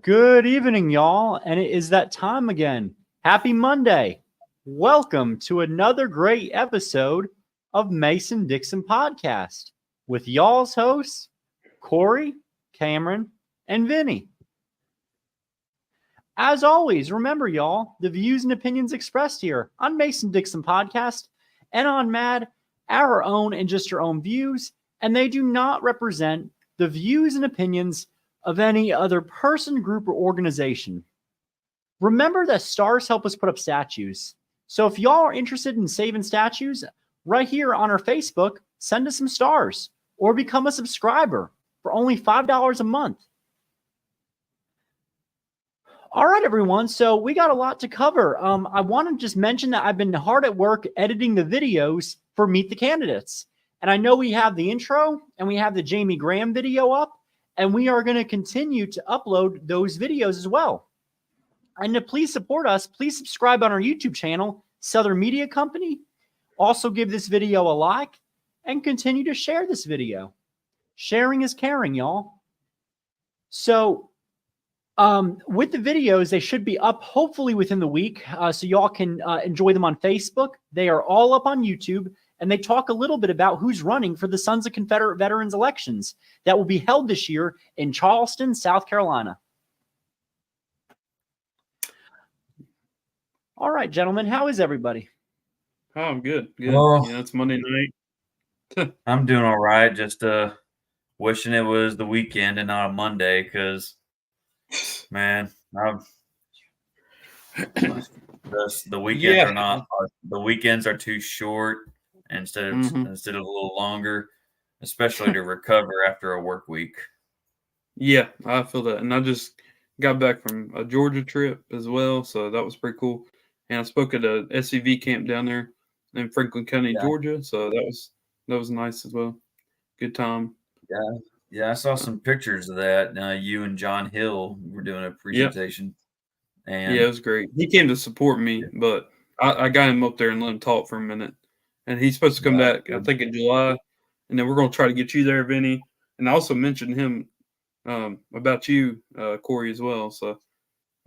Good evening, y'all. And it is that time again. Happy Monday. Welcome to another great episode of Mason Dixon Podcast with y'all's hosts, Corey, Cameron, and Vinny. As always, remember, y'all, the views and opinions expressed here on Mason Dixon Podcast and on MAD are our own and just your own views, and they do not represent the views and opinions of any other person, group, or organization. Remember that stars help us put up statues. So if y'all are interested in saving statues, right here on our Facebook, send us some stars or become a subscriber for only $5 a month. All right, everyone. So we got a lot to cover. I want to just mention that I've been hard at work editing the videos for Meet the Candidates. And I know we have the intro and we have the Jamie Graham video up. And we are going to continue to upload those videos as well. And to please support us, please subscribe on our YouTube channel, Southern Media Company. Also give this video a like and continue to share this video. Sharing is caring, y'all. So with the videos, they should be up hopefully within the week so y'all can enjoy them on Facebook. They are all up on YouTube. And they talk a little bit about who's running for the Sons of Confederate Veterans elections that will be held this year in Charleston, South Carolina. All right, gentlemen, how is everybody? Oh, I'm good. Good. It's Monday night. I'm doing all right. Just wishing it was the weekend and not a Monday because, man, the weekends are not. The weekends are too short. Instead of a little longer, especially to recover after a work week. Yeah, I feel that. And I just got back from a Georgia trip as well, so that was pretty cool. And I spoke at a SCV camp down there in Franklin County, Georgia, so that was nice as well. Good time. Yeah, I saw some pictures of that. You and John Hill were doing a presentation. Yep. And it was great. He came to support me, but I got him up there and let him talk for a minute. And he's supposed to come back, I think, in July. And then we're going to try to get you there, Vinny. And I also mentioned him about you, Corey, as well. So,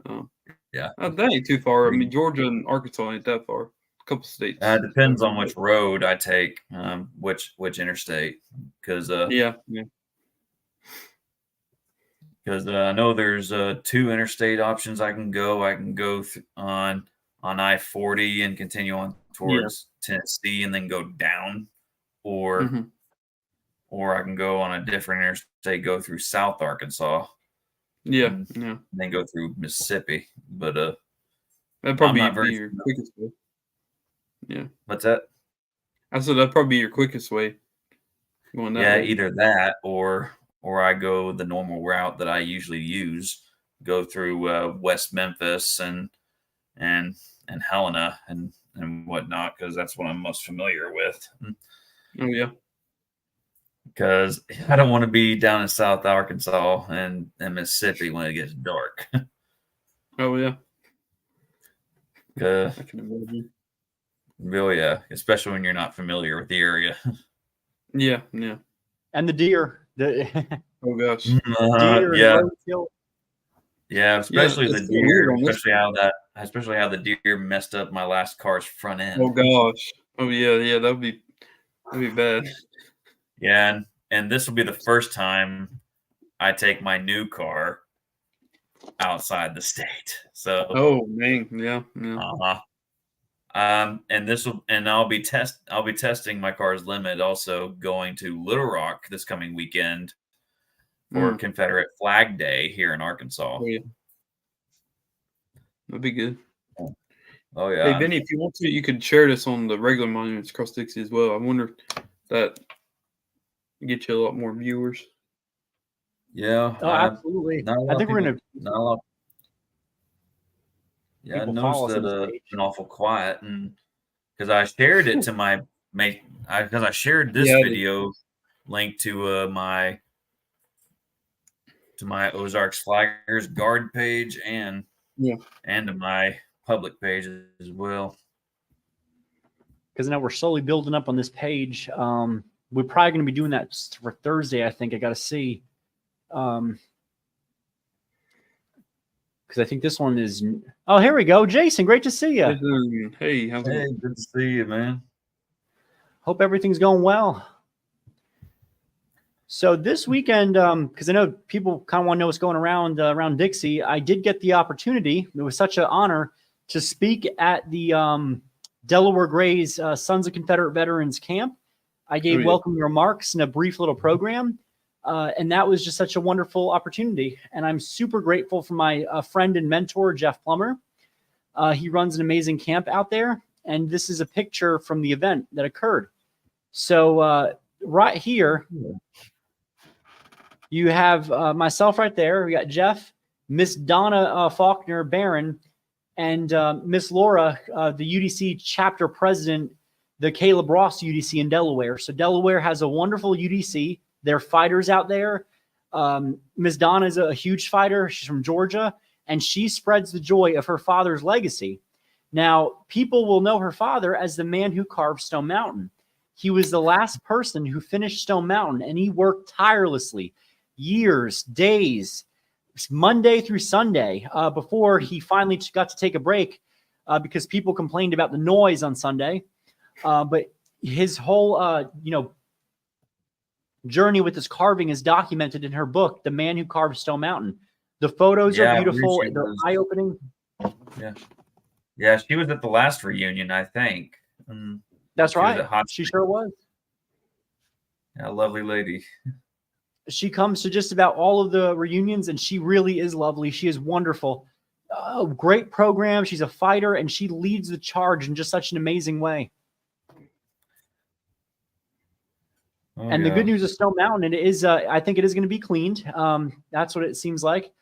that ain't too far. I mean, Georgia and Arkansas ain't that far. A couple states. It depends on which road I take, which interstate. Because because I know there's 2 interstate options I can go. I can go on I-40 and continue on towards Tennessee and then go down, or I can go on a different interstate, go through South Arkansas, and then go through Mississippi. But that'd probably be your quickest way. Yeah, what's that? I said that'd probably be your quickest way. Going that way. Either that or I go the normal route that I usually use, go through West Memphis and Helena and whatnot, because that's what I'm most familiar with. Oh, yeah. Because I don't want to be down in South Arkansas and Mississippi when it gets dark. Oh, yeah. I can imagine. Really, yeah. Especially when you're not familiar with the area. Yeah. And the deer. Oh, gosh. Deer Yeah, especially the deer, especially how the deer messed up my last car's front end. Oh gosh. Oh yeah, that'd be bad. Yeah, and this will be the first time I take my new car outside the state. So oh man, yeah. And I'll be testing my car's limit also going to Little Rock this coming weekend for Confederate Flag Day here in Arkansas. Oh, yeah. That'd be good. Oh, yeah. Hey, Benny, if you want to, you could share this on the regular Monuments Across Dixie as well. I wonder if that get you a lot more viewers. Yeah. Oh, absolutely. I think we're going to... Yeah, I noticed that it's been awful quiet, and because I shared it to my mate, because I shared this video link to my Ozarks Flaggers Guard page and to my public page as well. Because now we're slowly building up on this page. We're probably going to be doing that for Thursday. I think I got to see. because I think this one is. Oh, here we go, Jason. Great to see you. Hey, how's it going? Good to see you, man. Hope everything's going well. So this weekend, because I know people kind of want to know what's going around Dixie, I did get the opportunity. It was such an honor to speak at the Delaware Grays Sons of Confederate Veterans Camp. I gave welcoming remarks in a brief little program, and that was just such a wonderful opportunity. And I'm super grateful for my friend and mentor, Jeff Plummer. He runs an amazing camp out there, and this is a picture from the event that occurred. So right here, you have myself right there. We got Jeff, Miss Donna Faulkner Barron, and Miss Laura, the UDC chapter president, the Caleb Ross UDC in Delaware. So Delaware has a wonderful UDC. They're fighters out there. Miss Donna is a huge fighter. She's from Georgia, and she spreads the joy of her father's legacy. Now, people will know her father as the man who carved Stone Mountain. He was the last person who finished Stone Mountain, and he worked tirelessly, years, days, Monday through Sunday, before he finally got to take a break because people complained about the noise on Sunday. But his whole, journey with this carving is documented in her book, The Man Who Carved Stone Mountain. The photos are beautiful. They're eye-opening. Yeah, she was at the last reunion, I think. That's right. She sure was. Yeah, lovely lady. She comes to just about all of the reunions, and she really is lovely. She is wonderful. Great program. She's a fighter, and she leads the charge in just such an amazing way. And the good news of Stone Mountain, it is, I think it is going to be cleaned. That's what it seems like.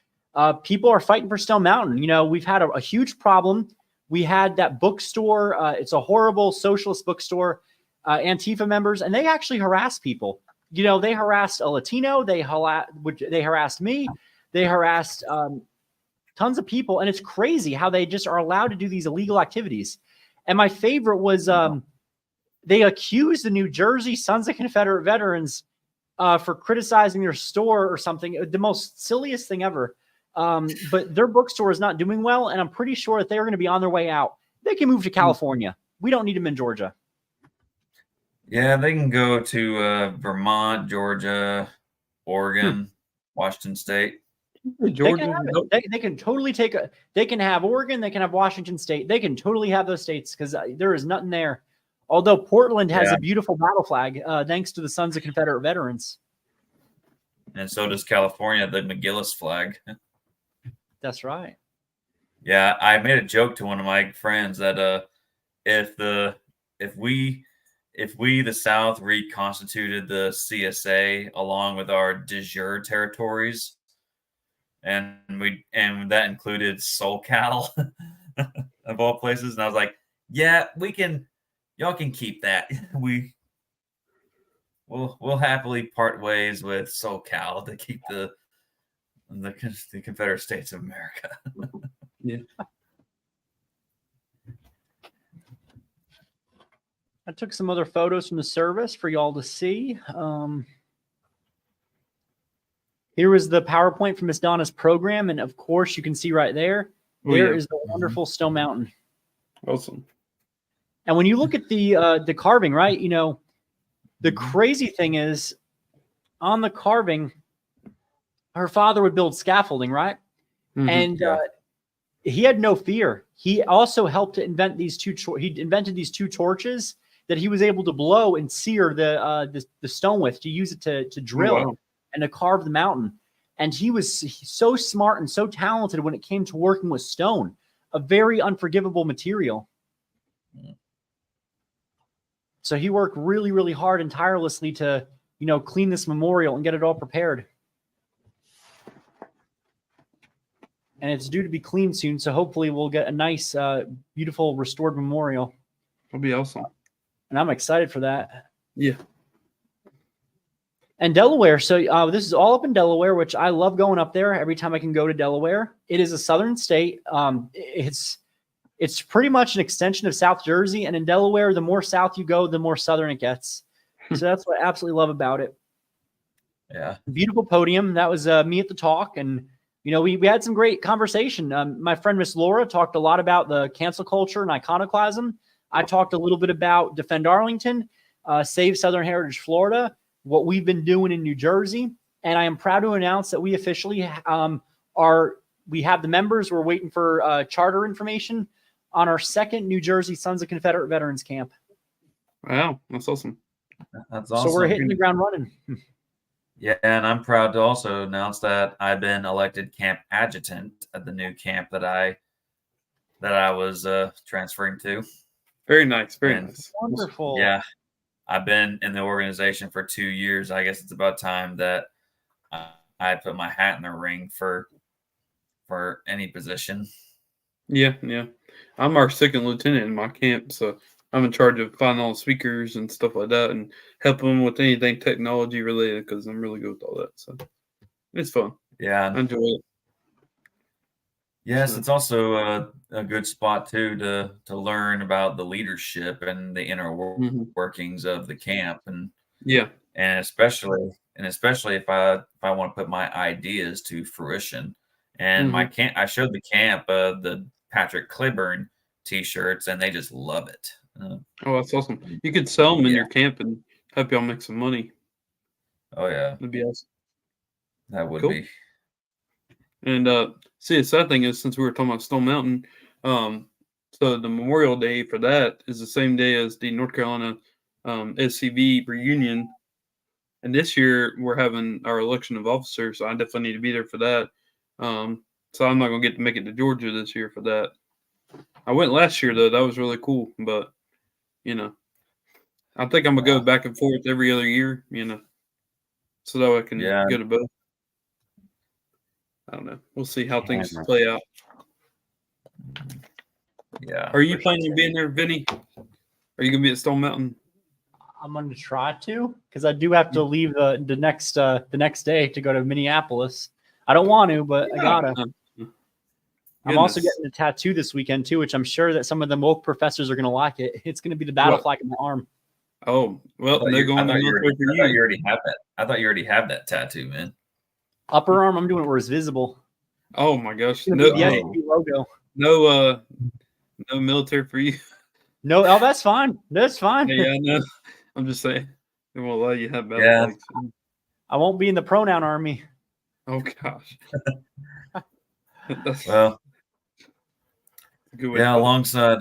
People are fighting for Stone Mountain. We've had a huge problem. We had that bookstore. It's a horrible socialist bookstore, Antifa members, and they actually harass people. They harassed a Latino. They harassed me. They harassed tons of people. And it's crazy how they just are allowed to do these illegal activities. And my favorite was they accused the New Jersey Sons of Confederate Veterans for criticizing their store or something. The most silliest thing ever. But their bookstore is not doing well. And I'm pretty sure that they're going to be on their way out. They can move to California. We don't need them in Georgia. Yeah, they can go to Vermont, Georgia, Oregon, Washington State. Georgia. They can totally they can have Oregon. They can have Washington State. They can totally have those states because there is nothing there. Although Portland has a beautiful battle flag, thanks to the Sons of Confederate Veterans. And so does California, the McGillis flag. That's right. Yeah, I made a joke to one of my friends that if we, the South, reconstituted the CSA along with our de jure territories, and that included SoCal of all places, and I was like, yeah, we can. Y'all can keep that. We'll happily part ways with SoCal to keep the Confederate States of America. Yeah. I took some other photos from the service for y'all to see. Here was the PowerPoint from Miss Donna's program, and of course, you can see right there. There is the wonderful Stone Mountain. Awesome. And when you look at the carving, right, the crazy thing is on the carving, her father would build scaffolding, right? Mm-hmm. And he had no fear. He also helped to invent these he invented these two torches that he was able to blow and sear the stone with, to use it to drill and to carve the mountain. And he was so smart and so talented when it came to working with stone, a very unforgivable material. So he worked really, really hard and tirelessly to, clean this memorial and get it all prepared. And it's due to be cleaned soon, so hopefully we'll get a nice, beautiful, restored memorial. That'll be awesome. And I'm excited for that. Yeah. And Delaware, so this is all up in Delaware, which I love going up there every time I can go to Delaware. It is a southern state. It's pretty much an extension of South Jersey. And in Delaware, the more south you go, the more southern it gets. So that's what I absolutely love about it. Yeah. Beautiful podium. That was me at the talk. And, we had some great conversation. My friend Miss Laura talked a lot about the cancel culture and iconoclasm. I talked a little bit about Defend Arlington, Save Southern Heritage Florida, what we've been doing in New Jersey. And I am proud to announce that we officially we have the members. We're waiting for charter information on our second New Jersey Sons of Confederate Veterans camp. Wow, that's awesome. That's awesome. So we're hitting the ground running. Yeah, and I'm proud to also announce that I've been elected camp adjutant at the new camp that I was transferring to. Very nice, very nice. Wonderful. Yeah, I've been in the organization for 2 years. I guess it's about time that I put my hat in the ring for any position. Yeah. I'm our second lieutenant in my camp, so I'm in charge of finding all the speakers and stuff like that and helping them with anything technology related because I'm really good with all that. So it's fun. Yeah. I enjoy it. Yes, it's also a good spot too to learn about the leadership and the inner workings of the camp, and especially if I want to put my ideas to fruition. And I showed the camp the Patrick Cliburn T-shirts, and they just love it. Oh, that's awesome! You could sell them in your camp and help y'all make some money. Oh yeah, that'd be awesome. That would be. And see, the sad thing is, since we were talking about Stone Mountain, so the Memorial Day for that is the same day as the North Carolina SCV reunion. And this year we're having our election of officers, so I definitely need to be there for that. So I'm not gonna get to make it to Georgia this year for that. I went last year though; that was really cool. But I think I'm gonna go back and forth every other year. So that I can go to both. I don't know. We'll see how things play out. Yeah. Are you planning on being there, Vinny? Are you gonna be at Stone Mountain? I'm going to try to, because I do have to leave the next day to go to Minneapolis. I don't want to, but I gotta. I'm also getting a tattoo this weekend too, which I'm sure that some of the woke professors are going to like it. It's going to be the battle flag in my arm. Oh, well, they're going to military for you. I thought you already have that. I thought you already have that tattoo, man. Upper arm, I'm doing it where it's visible. Oh my gosh! No, the SCP logo. No military for you. No, that's fine. That's fine. Yeah, I know. I'm just saying, they won't let you have battle flags. I won't be in the pronoun army. Oh gosh. Well, alongside,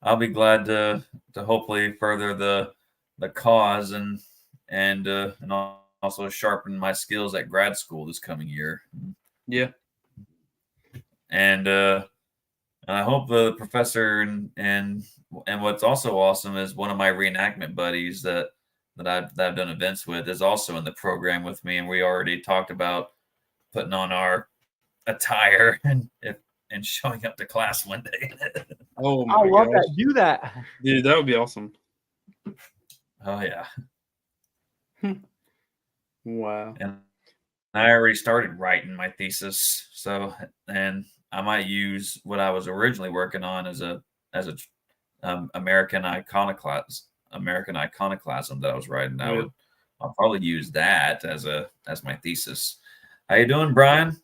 I'll be glad to hopefully further the cause and also sharpen my skills at grad school this coming year. Yeah. And I hope the professor and what's also awesome is one of my reenactment buddies that I've done events with is also in the program with me, and we already talked about putting on our attire and showing up to class one day. Oh my I love that. Do that. Dude, that would be awesome. Oh yeah. Wow. And I already started writing my thesis, and I might use what I was originally working on as a American iconoclasm that I was writing. I'll probably use that as my thesis. How you doing, Brian?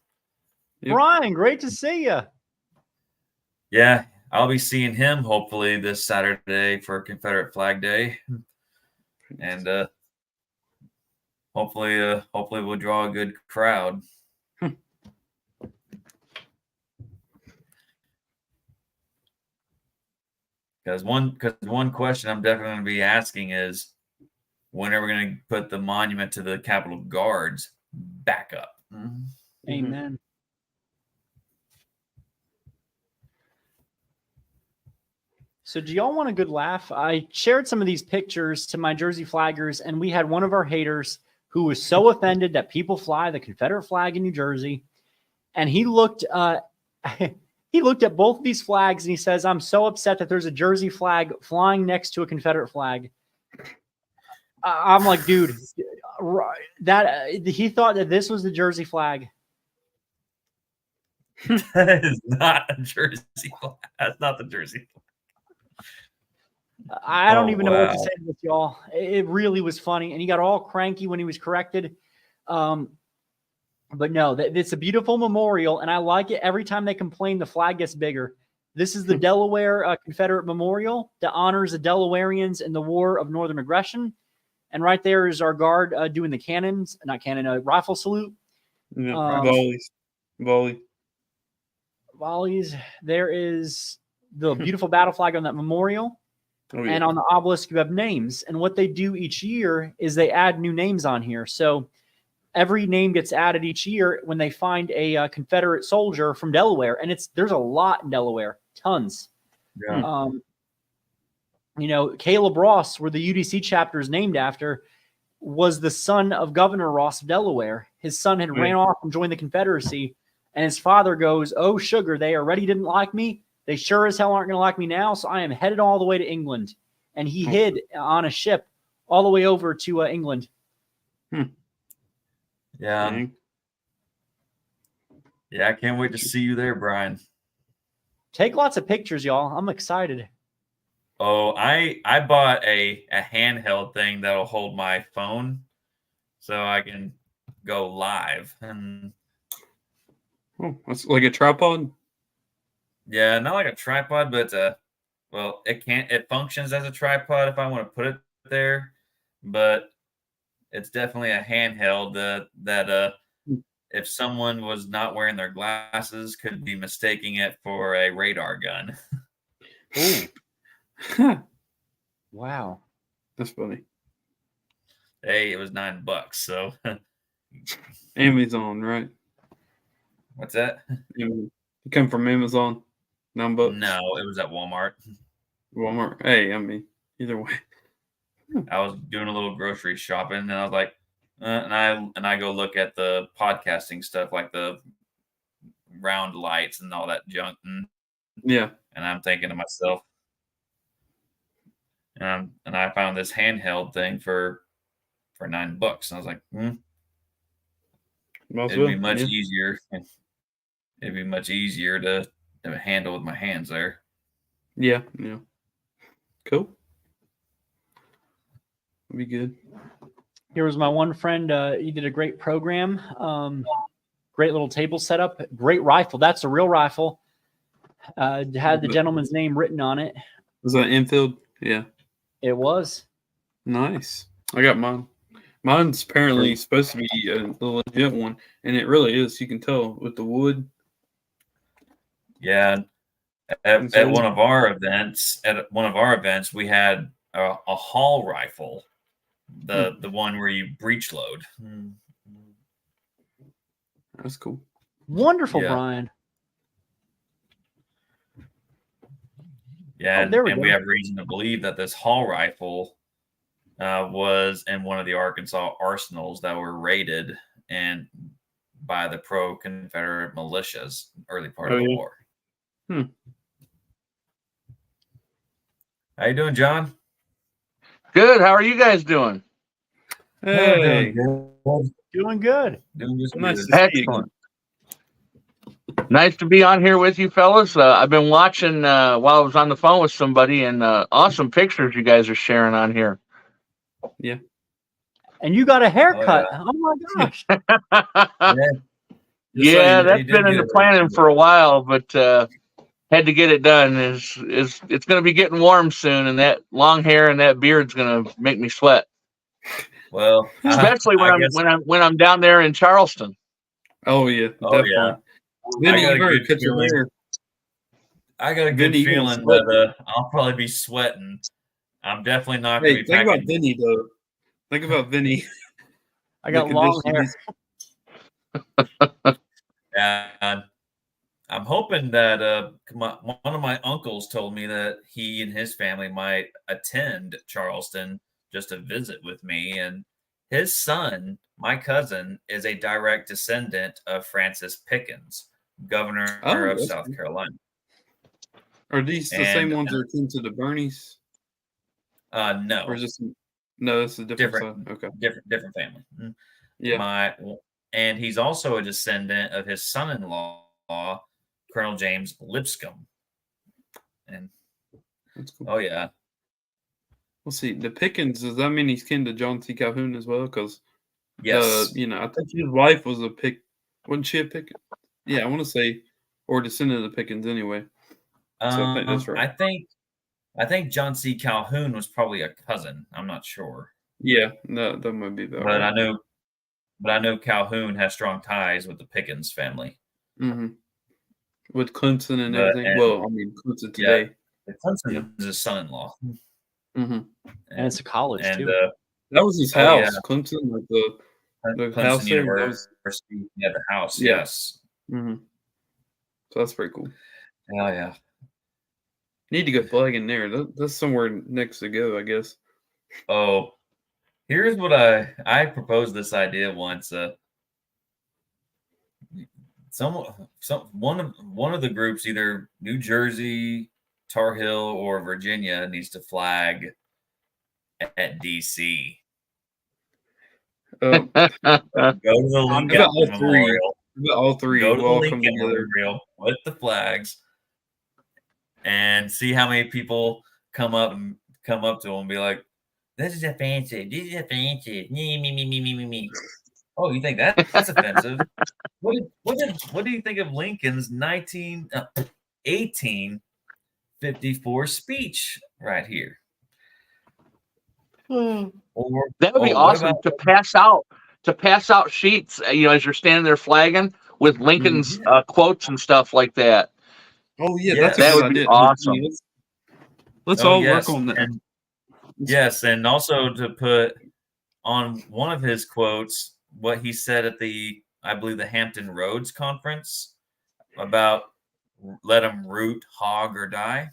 Yep. Brian, great to see you. Yeah, I'll be seeing him hopefully this Saturday for Confederate Flag Day, and hopefully we'll draw a good crowd. Because one question I'm definitely going to be asking is, when are we going to put the monument to the Capitol Guards back up? Amen. So do y'all want a good laugh? I shared some of these pictures to my Jersey flaggers, and we had one of our haters who was so offended that people fly the Confederate flag in New Jersey. And he looked he looked at both of these flags and he says, I'm so upset that there's a Jersey flag flying next to a Confederate flag. I'm like, dude, he thought that this was the Jersey flag. That is not a Jersey flag. That's not the Jersey flag. I don't even know what to say to this, y'all. It really was funny. And he got all cranky when he was corrected. But no, it's a beautiful memorial, and I like it. Every time they complain, the flag gets bigger. This is the Delaware Confederate Memorial that honors the Delawareans in the War of Northern Aggression. And right there is our guard doing the rifle salute. Yeah, volley. Volleys. There is the beautiful battle flag on that memorial. Oh, yeah. And on the obelisk, you have names. And what they do each year is they add new names on here. So every name gets added each year when they find a Confederate soldier from Delaware. And there's a lot in Delaware, tons. Yeah. Caleb Ross, where the UDC chapter is named after, was the son of Governor Ross of Delaware. His son had ran off and joined the Confederacy. And his father goes, "Oh, sugar, they already didn't like me. They sure as hell aren't going to like me now. So I am headed all the way to England." And he hid on a ship all the way over to England. Yeah. Yeah, I can't wait to see you there, Brian. Take lots of pictures, y'all. I'm excited. Oh, I bought a handheld thing that'll hold my phone so I can go live. And that's like a tripod? Yeah, not like a tripod, but it functions as a tripod if I want to put it there, but it's definitely a handheld that if someone was not wearing their glasses could be mistaking it for a radar gun. Ooh. Wow. That's funny. Hey, it was $9, so Amazon, right? What's that? You come from Amazon? $9? No, it was at Walmart. Walmart. Hey, I mean, either way. I was doing a little grocery shopping, and I was like, and I go look at the podcasting stuff, like the round lights and all that junk, and I'm thinking to myself, and I found this handheld thing for $9, and I was like, it'd be much easier. It'd be much easier to handle with my hands there. Yeah. Cool. Be good. Here was my one friend. He did a great program. Great little table setup. Great rifle. That's a real rifle. Had the gentleman's name written on it. Was that Enfield? Yeah. It was. Nice. I got mine. Mine's apparently supposed to be the legit one, and it really is. You can tell with the wood. Yeah. At one of our events, we had a Hall rifle, the one where you breech load. That's cool. Wonderful, Brian. Yeah, and we have reason to believe that this Hall rifle was in one of the Arkansas arsenals that were raided and by the pro-Confederate militias early part of the war. How you doing, John? Good. How are you guys doing? Hey. Doing good. Nice. Excellent. Nice to be on here with you, fellas. I've been watching while I was on the phone with somebody, and awesome pictures you guys are sharing on here. Yeah. And you got a haircut. Oh my gosh. Yeah, that's been in the planning for a while, but had to get it done. It's going to be getting warm soon, and that long hair and that beard's going to make me sweat. Well, especially when I'm down there in Charleston. Oh yeah, definitely. Vinny, I got a good feeling that I'll probably be sweating. I'm definitely not going to be packing. Think about Vinny, though. Think about Vinny. I got long hair. And I'm hoping that one of my uncles told me that he and his family might attend Charleston just to visit with me. And his son, my cousin, is a direct descendant of Francis Pickens, governor of South Carolina. Are these the same ones that are akin to the Bernies? No. Or just no, that's a different side. Okay. Different family. Yeah. And he's also a descendant of his son-in-law, Colonel James Lipscomb. And that's cool. Oh yeah. Let's see. The Pickens, does that mean he's kin to John C. Calhoun as well? Because yes, I think his wife was a Wasn't she a Pickens? Yeah, I want to say, or descendant of the Pickens anyway. So I think that's right. I think John C. Calhoun was probably a cousin. I'm not sure. Yeah, that might be about But right. I know Calhoun has strong ties with the Pickens family. Mm-hmm. With Clemson and everything. Well, I mean, Clemson today. Yeah, Clemson is his son-in-law. Mm-hmm. And it's a college too. That was his house, Clemson, like the Clemson house there. University had the house. Yeah. Yes. Mm-hmm. So that's pretty cool. Oh yeah. Need to go flagging there. That's somewhere next to go, I guess. Oh, here's what I proposed this idea once. One of the groups, either New Jersey, Tar Heel, or Virginia, needs to flag at DC. Go to the Lincoln Memorial. All three. Go to the all Lincoln come together. Memorial with the flags, and see how many people come up to them and be like, "This is offensive. This is offensive. Me. Oh, you think that's offensive? What do you think of Lincoln's 1854 speech right here? That would be awesome to pass out sheets, as you're standing there flagging with Lincoln's quotes and stuff like that. Oh yeah, yes. that would be awesome. Let's all work on that. Yes, and also to put on one of his quotes what he said at I believe the Hampton Roads conference about let them root, hog, or die.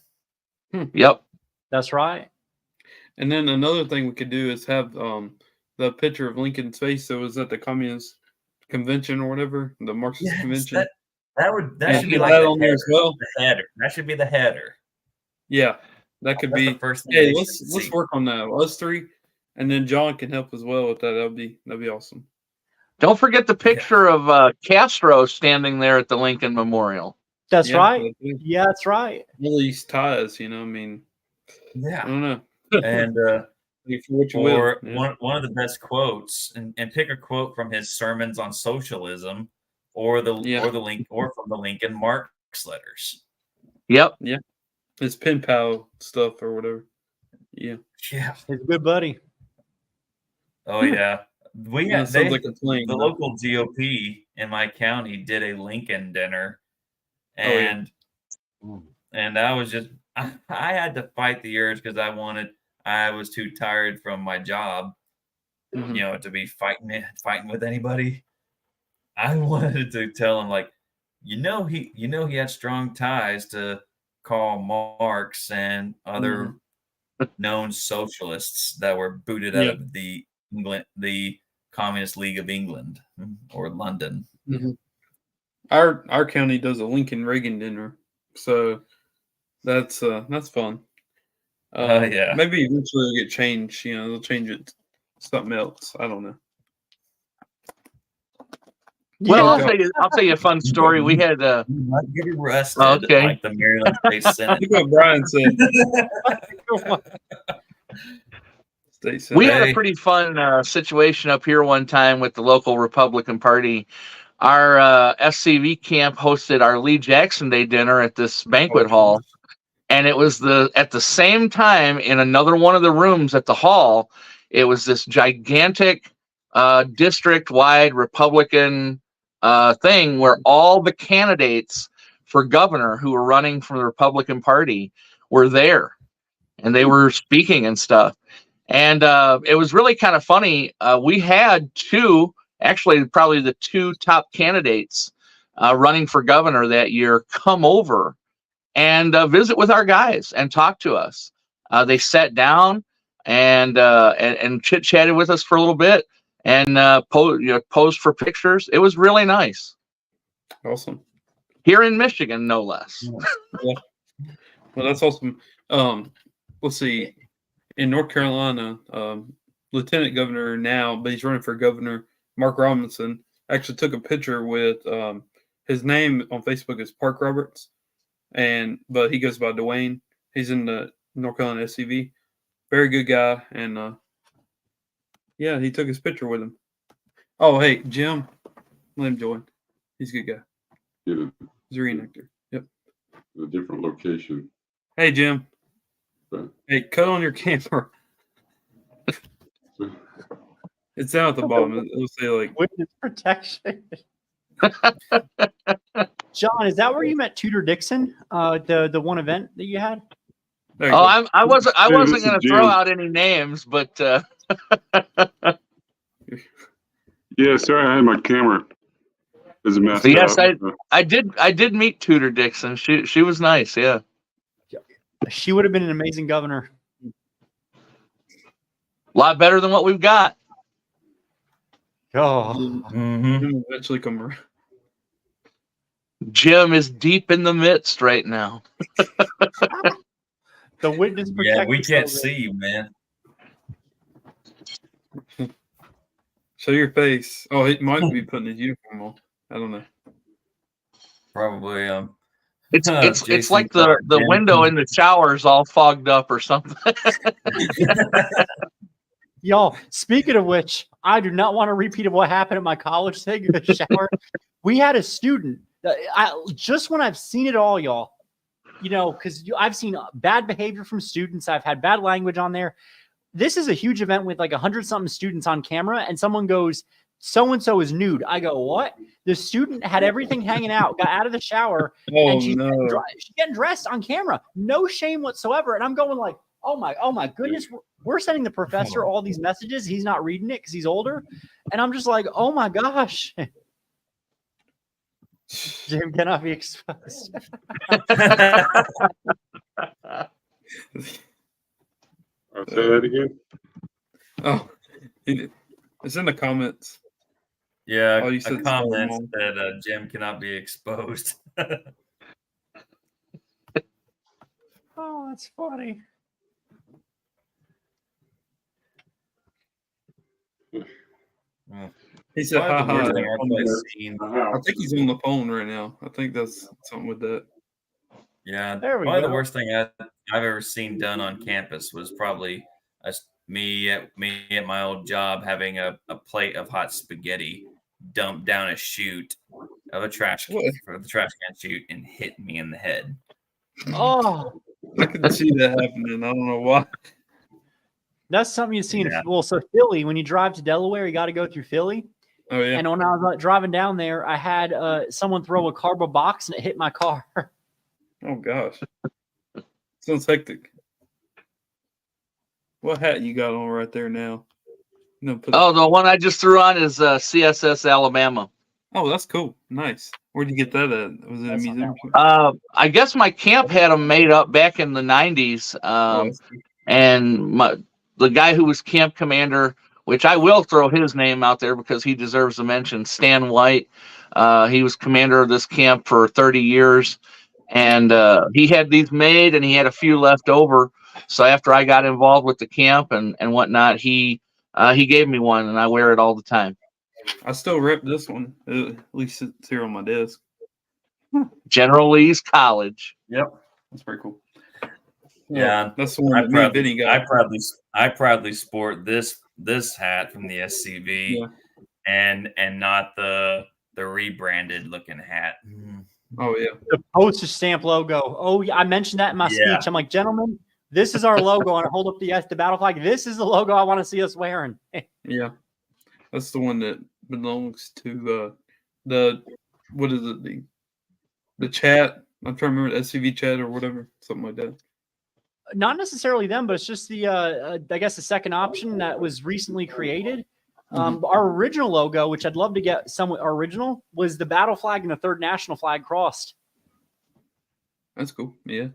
Yep, that's right. And then another thing we could do is have the picture of Lincoln's face that was at the Communist Convention or whatever, the Marxist Convention. That should be like that on there as well. The header. That should be the header. Yeah, that could be the first thing. Hey, let's work on that. Us three, and then John can help as well with that. That'd be awesome. Don't forget the picture of Castro standing there at the Lincoln Memorial. That's right. Yeah, that's right. All these ties, I mean, yeah, I don't know. And one of the best quotes, and pick a quote from his sermons on socialism, or from the Lincoln Marx letters. Yep. Yeah. His pen pal stuff or whatever. Yeah. Yeah. He's a good buddy. Oh yeah. The though. Local GOP in my county did a Lincoln dinner, and I was just I had to fight the urge because I was too tired from my job, to be fighting with anybody. I wanted to tell him, like, he had strong ties to Karl Marx and other known socialists that were booted out of the Communist League of England or London. Mm-hmm. Our county does a Lincoln Reagan dinner, so that's fun. Yeah. Maybe eventually it'll get changed. They'll change it to something else. I don't know. Well, I'll tell you a fun story. We had you might get arrested, like the Maryland State Senate. Look what Brian said. We had a pretty fun situation up here one time with the local Republican Party. Our SCV camp hosted our Lee Jackson Day dinner at this banquet hall, and it was at the same time in another one of the rooms at the hall. It was this gigantic district-wide Republican thing where all the candidates for governor who were running for the Republican Party were there, and they were speaking and stuff. And it was really kind of funny. We had probably the two top candidates running for governor that year come over and visit with our guys and talk to us. They sat down and chit-chatted with us for a little bit and posed for pictures. It was really nice. Awesome. Here in Michigan, no less. Yeah. Well, that's awesome. Let's see. In North Carolina, Lieutenant Governor now, but he's running for governor, Mark Robinson, actually took a picture with his name on Facebook is Park Roberts, but he goes by Dwayne. He's in the North Carolina SCV. Very good guy, and he took his picture with him. Oh, hey, Jim, let him join. He's a good guy. Get He's a reenactor. Yep. a different location. Hey, Jim. But Hey, cut on your camera. It's down at the bottom. It'll say like Witness protection. John, is that where you met Tudor Dixon? The one event that you had? there you Oh, go. I wasn't Hey, this going to is throw Jim. out any names, but yeah, sorry, I had my camera. Is messed so yes, up. I did meet Tudor Dixon. She was nice. Yeah. She would have been an amazing governor. A lot better than what we've got. Oh, He'll eventually come around. Jim is deep in the midst right now. the witness protection. Yeah, we can't see you, man. Show your face. Oh, he might be putting his uniform on. I don't know. Probably. It's Jason like the Clark, man. window in the shower is all fogged up or something. Y'all, speaking of which, I do not want a repeat of what happened at my college thing in the shower. We had a student. Just when I've seen it all, y'all, because I've seen bad behavior from students. I've had bad language on there. This is a huge event with like 100-something students on camera, and someone goes, so-and-so is nude. I go, what? The student had everything hanging out, got out of the shower, Oh, and she's no. getting dressed on camera. No shame whatsoever. And I'm going like, oh my goodness, we're sending the professor all these messages. He's not reading it because he's older. And I'm just like, oh my gosh. Jim cannot be exposed. I'll say that again. Oh, it's in the comments. Yeah, Oh, you a said comment so, that Jim cannot be exposed. Oh, that's funny. He said, Probably the ha worst ha. thing I've probably seen. I think he's on the phone right now. I think that's something with that. Yeah, There we probably go. the worst thing I've ever seen done on campus was probably me at my old job having a plate of hot spaghetti dumped down a chute of a trash can, for the trash can chute and hit me in the head. Oh, I can see that happening. I don't know why. that's something you see Yeah. in so Philly. When you drive to Delaware, you got to go through Philly. Oh, yeah. And when I was driving down there, I had someone throw a cardboard box and it hit my car. Oh, gosh. Sounds hectic. What hat you got on right there now? Oh, the one I just threw on is CSS Alabama. Oh, that's cool. Nice. Where'd you get that at? Was it a That's not museum? I guess my camp had them made up back in the 90s. That's cool. And the guy who was camp commander, which I will throw his name out there because he deserves a mention, Stan White. He was commander of this camp for 30 years. And he had these made and he had a few left over. So after I got involved with the camp and whatnot, he gave me one and I wear it all the time. I still rep this one. At least it's here on my desk. General Lee's College. Yep. That's pretty cool. Yeah, That's the one that me and Vinny got. I proudly sport this hat from the SCV, Yeah. and not the rebranded looking hat. Oh, yeah. The postage stamp logo. Oh, yeah, I mentioned that in my Yeah. speech. I'm like, gentlemen, this is our logo. And I hold up the battle flag. This is the logo I want to see us wearing. Yeah. That's the one that belongs to what is it? The chat. I'm trying to remember the SCV chat or whatever. Something like that. Not necessarily them, but it's just the I guess the second option that was recently created. Our original logo, which I'd love to get somewhat original, was the battle flag and the third national flag crossed. That's cool. Yeah. I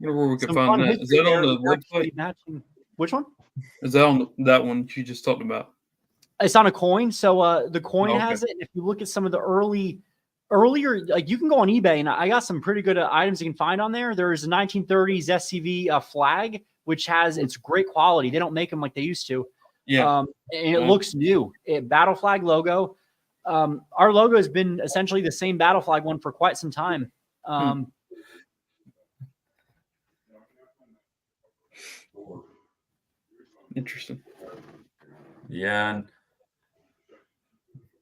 wonder where we can Some find fun that. Is history that on there the actually website? matching. Which one? Is that on that one you just talked about? It's on a coin. So the coin Oh, okay. has it. And if you look at some of the earlier, like you can go on eBay and I got some pretty good items you can find on there. There's a 1930s SCV flag, which has it's great quality. They don't make them like they used to. Yeah. And it looks new. Battle flag logo. Our logo has been essentially the same battle flag one for quite some time. Interesting. Yeah.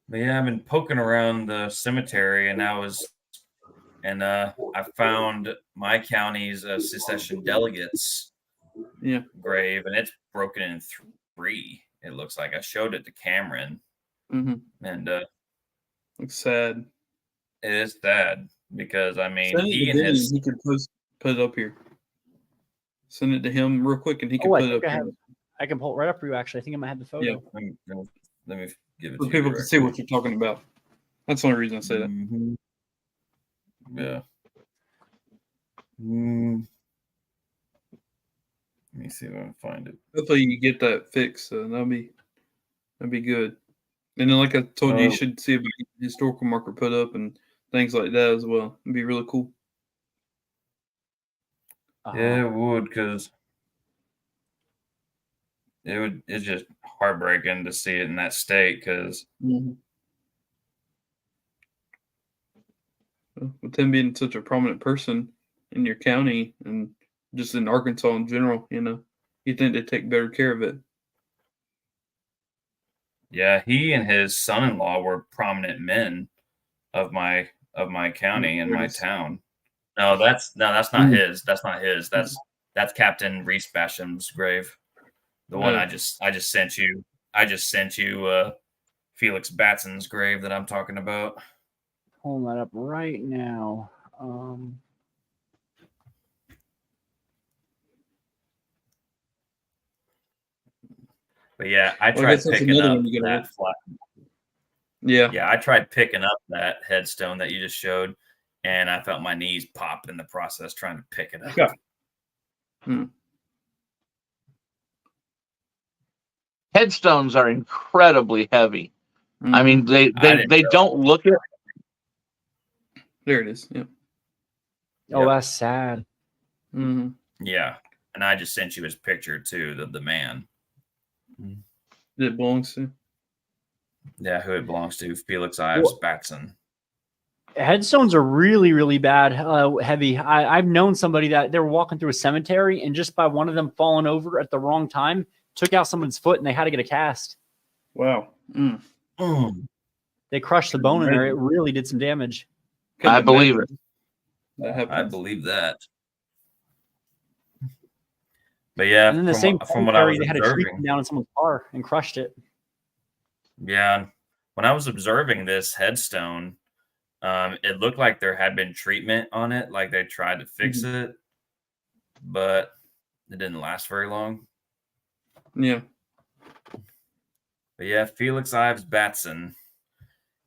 But yeah, I've been poking around the cemetery, and I found my county's secession delegates grave, and it's broken in three. It looks like I showed it to Cameron, and it's sad. It is sad because I mean, he could put it up here. Send it to him real quick, and he can put it up here. I can pull it right up for you. Actually, I think I might have the photo. Yeah, let me give it so to people you can see what you're talking about. That's the only reason I say that. Yeah. Let me see if I can find it. Hopefully, you get that fixed. That'd be good. And then, like I told you, you should see a historical marker put up and things like that as well. It'd be really cool. Yeah, it would, because it's just heartbreaking to see it in that state, because with him being such a prominent person in your county and just in Arkansas in general, you think they'd take better care of it. Yeah, he and his son-in-law were prominent men of my county and my town. No, that's not his. That's not his. That's Captain Reese Basham's grave. The one I just sent you. I just sent you Felix Batson's grave that I'm talking about. Pulling that up right now. But yeah, I tried picking up that flat. Yeah, I tried picking up that headstone that you just showed, and I felt my knees pop in the process trying to pick it up. Yeah. Headstones are incredibly heavy. I mean, they don't look it. There it is. Yeah. Oh, that's sad. Yeah, and I just sent you his picture too, the man. It belongs to. Yeah, who it belongs to, Felix Ives Batson. Headstones are really, really bad, heavy. I've known somebody that they were walking through a cemetery, and just by one of them falling over at the wrong time, took out someone's foot, and they had to get a cast. Wow. They crushed the bone in there. It really did some damage. I believe it. I believe that. But yeah, and then from what I was they had a tree observing, down in someone's car and crushed it. Yeah, when I was observing this headstone, it looked like there had been treatment on it, like they tried to fix it, but it didn't last very long. Yeah. But yeah, Felix Ives Batson,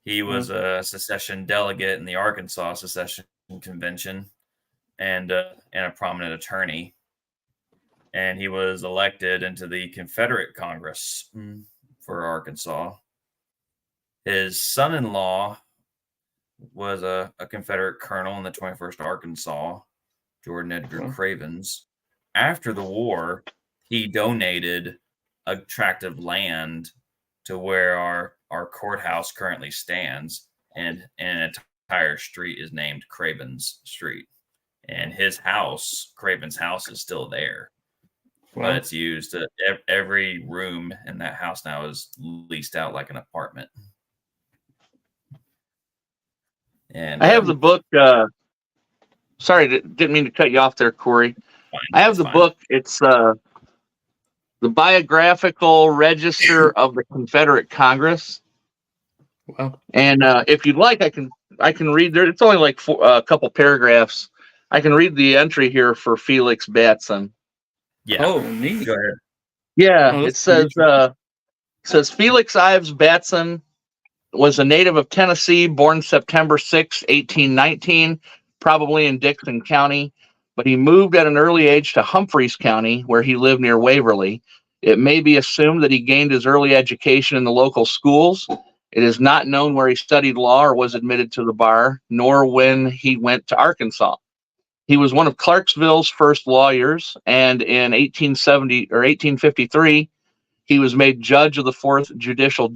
he was a secession delegate in the Arkansas Secession Convention and a prominent attorney. And he was elected into the Confederate Congress for Arkansas. His son-in-law was a Confederate colonel in the 21st Arkansas, Jordan Edgar Cravens. After the war, he donated a tract of land to where our courthouse currently stands, and an entire street is named Cravens Street. And his house, Cravens' house, is still there. But it's used. Every room in that house now is leased out like an apartment. And I have the book. Sorry, didn't mean to cut you off there, Corey. I have the book. It's the Biographical Register of the Confederate Congress. Wow. And if you'd like, I can read there. It's only like a couple paragraphs. I can read the entry here for Felix Batson. Yeah. Oh, neat. Go ahead. Yeah, it says Felix Ives Batson was a native of Tennessee, born September 6, 1819, probably in Dixon County, but he moved at an early age to Humphreys County, where he lived near Waverly. It may be assumed that he gained his early education in the local schools. It is not known where he studied law or was admitted to the bar, nor when he went to Arkansas. He was one of Clarksville's first lawyers, and in 1853, he was made judge of the 4th Judicial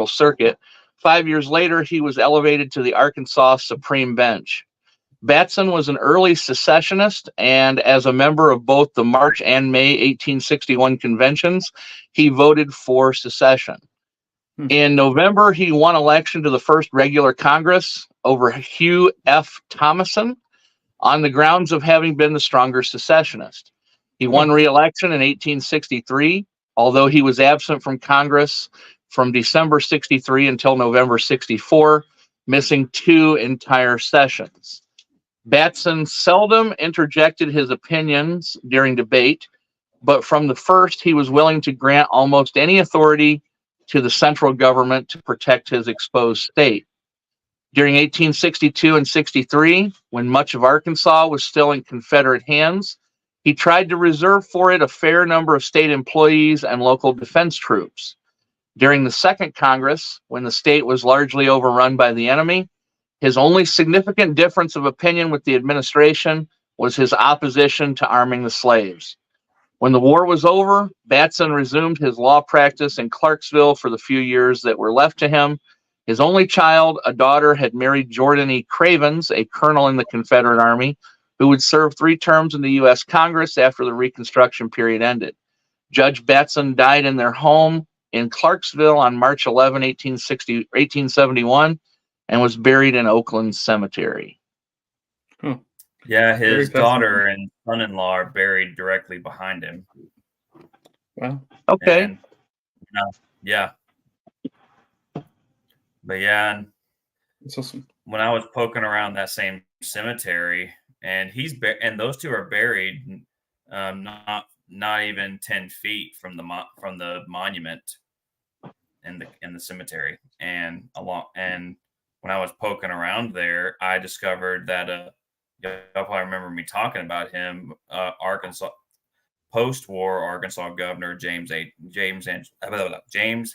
Circuit. 5 years later, he was elevated to the Arkansas Supreme Bench. Batson was an early secessionist, and as a member of both the March and May 1861 conventions, he voted for secession. In November, he won election to the first regular Congress over Hugh F. Thomason on the grounds of having been the stronger secessionist. He won re-election in 1863, although he was absent from Congress from December 63 until November 64, missing 2 entire sessions. Batson seldom interjected his opinions during debate, but from the first, he was willing to grant almost any authority to the central government to protect his exposed state. During 1862 and 63, when much of Arkansas was still in Confederate hands, he tried to reserve for it a fair number of state employees and local defense troops. During the Second Congress, when the state was largely overrun by the enemy, his only significant difference of opinion with the administration was his opposition to arming the slaves. When the war was over, Batson resumed his law practice in Clarksville for the few years that were left to him. His only child, a daughter, had married Jordan E. Cravens, a colonel in the Confederate Army, who would serve 3 terms in the U.S. Congress after the Reconstruction period ended. Judge Batson died in their home in Clarksville on March 11, 1871, and was buried in Oakland Cemetery. Yeah, his daughter and son-in-law are buried directly behind him. Wow. Okay. And, yeah. But yeah, That's awesome. when I was poking around that same cemetery, and and those 2 are buried not even 10 feet from the monument in the cemetery. And when I was poking around there, I discovered that y'all probably remember me talking about him, Arkansas post-war Arkansas Governor James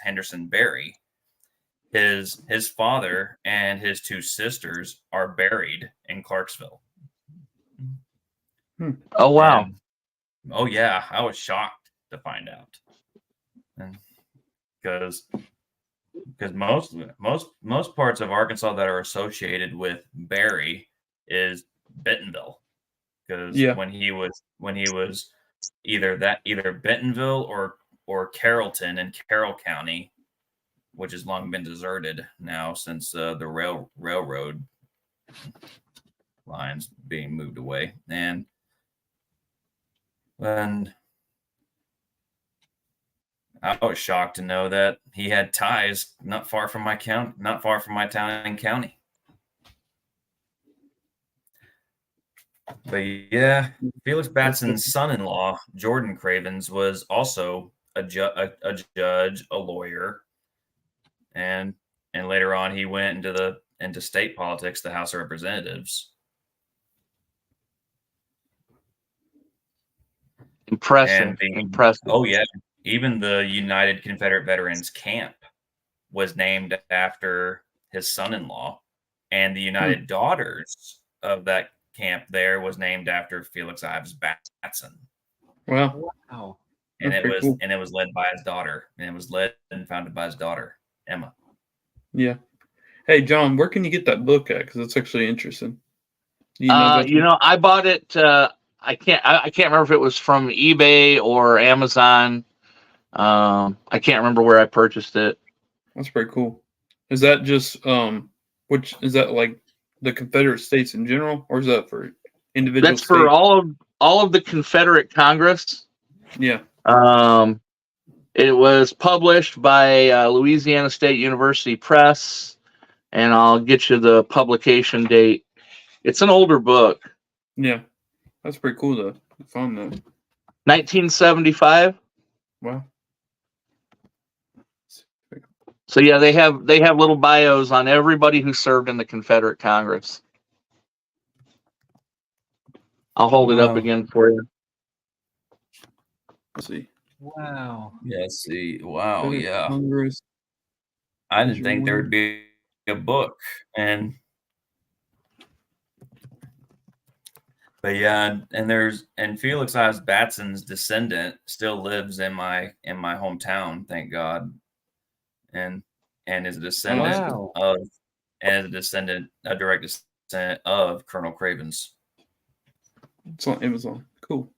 Henderson Berry. His father and his 2 sisters are buried in Clarksville. Oh, wow. And, oh yeah, I was shocked to find out, because most parts of Arkansas that are associated with Berry is Bentonville, because when he was either Bentonville or Carrollton in Carroll County, which has long been deserted now since the railroad lines being moved away. And I was shocked to know that he had ties not far from my town and county. But yeah, Felix Batson's son-in-law, Jordan Cravens, was also a judge, a lawyer, and later on he went into state politics, the House of Representatives. Impressive. Oh yeah, even the United Confederate Veterans Camp was named after his son-in-law, and the United Daughters of that camp there was named after Felix Ives Batson. Wow. And it was led by his daughter, and it was led and founded by his daughter, Emma. Yeah. Hey, John, where can you get that book at? Because it's actually interesting. I bought it. I can't remember if it was from eBay or Amazon. I can't remember where I purchased it. That's pretty cool. Is that just which is that like the Confederate States in general, or is that for individual That's states? for all of the Confederate Congress. Yeah. It was published by Louisiana State University Press, and I'll get you the publication date. It's an older book. Yeah. That's pretty cool to find that. 1975. Wow. So yeah, they have little bios on everybody who served in the Confederate Congress. I'll hold it up again for you. Let's see. Wow. Yeah, see. Wow, yeah. Congress. I didn't think there would be a book. But yeah, and Felix Ives Batson's descendant still lives in my hometown, thank God. And is a descendant a direct descendant of Colonel Cravens. It's on Amazon. Cool.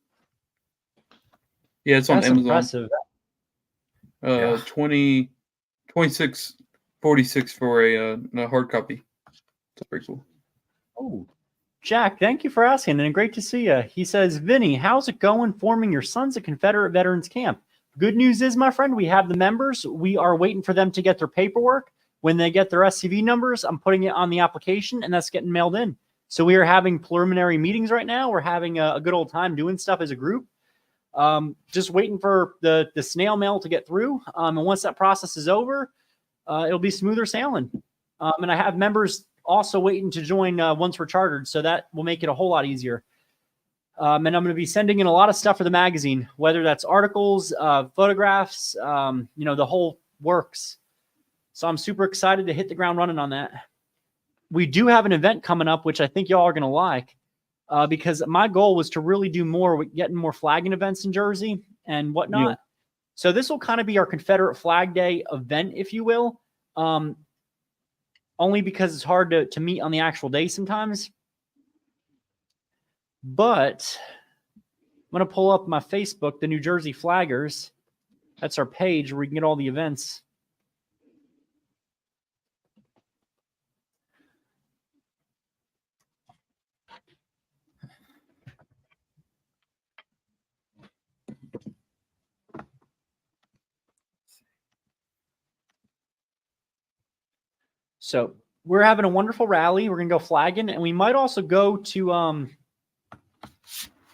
Yeah, it's on That's Amazon. impressive. 20 $26.46 for a hard copy. That's pretty cool. Oh, Jack, thank you for asking, and great to see you. He says, Vinny, how's it going forming your Sons of Confederate Veterans Camp? Good news is, my friend, we have the members. We are waiting for them to get their paperwork. When they get their SCV numbers, I'm putting it on the application, and that's getting mailed in. So we are having preliminary meetings right now. We're having a good old time doing stuff as a group. Just waiting for the snail mail to get through. And once that process is over, it'll be smoother sailing. And I have members also waiting to join once we're chartered. So that will make it a whole lot easier. And I'm going to be sending in a lot of stuff for the magazine, whether that's articles, photographs, the whole works. So I'm super excited to hit the ground running on that. We do have an event coming up, which I think y'all are going to like, because my goal was to really do more with getting more flagging events in Jersey and whatnot. Yeah. So this will kind of be our Confederate Flag Day event, if you will, only because it's hard to meet on the actual day sometimes. But I'm going to pull up my Facebook, the New Jersey Flaggers. That's our page where we can get all the events. So we're having a wonderful rally. We're going to go flagging, and we might also go to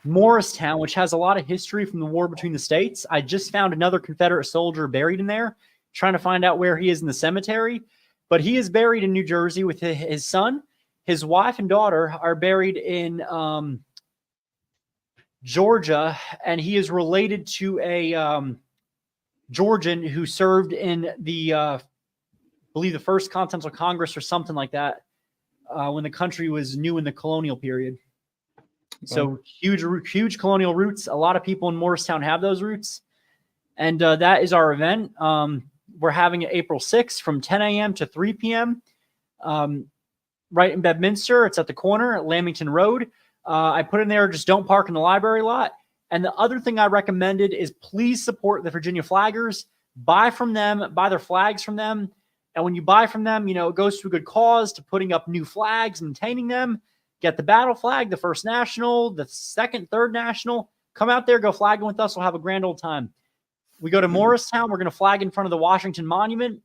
Morristown, which has a lot of history from the war between the states. I just found another Confederate soldier buried in there, trying to find out where he is in the cemetery. But he is buried in New Jersey with his son. His wife and daughter are buried in Georgia, and he is related to a Georgian who served in the I believe the First Continental Congress or something like that, when the country was new in the colonial period. So huge colonial roots. A lot of people in Morristown have those roots. And that is our event. We're having it April 6th from 10 a.m. to 3 p.m. Right in Bedminster. It's at the corner at Lamington Road. I put in there, just don't park in the library lot. And the other thing I recommended is please support the Virginia Flaggers. Buy from them, buy their flags from them. And when you buy from them, it goes to a good cause, to putting up new flags, maintaining them. Get the battle flag, the first national, the second, third national. Come out there, go flagging with us. We'll have a grand old time. We go to Morristown. We're going to flag in front of the Washington Monument.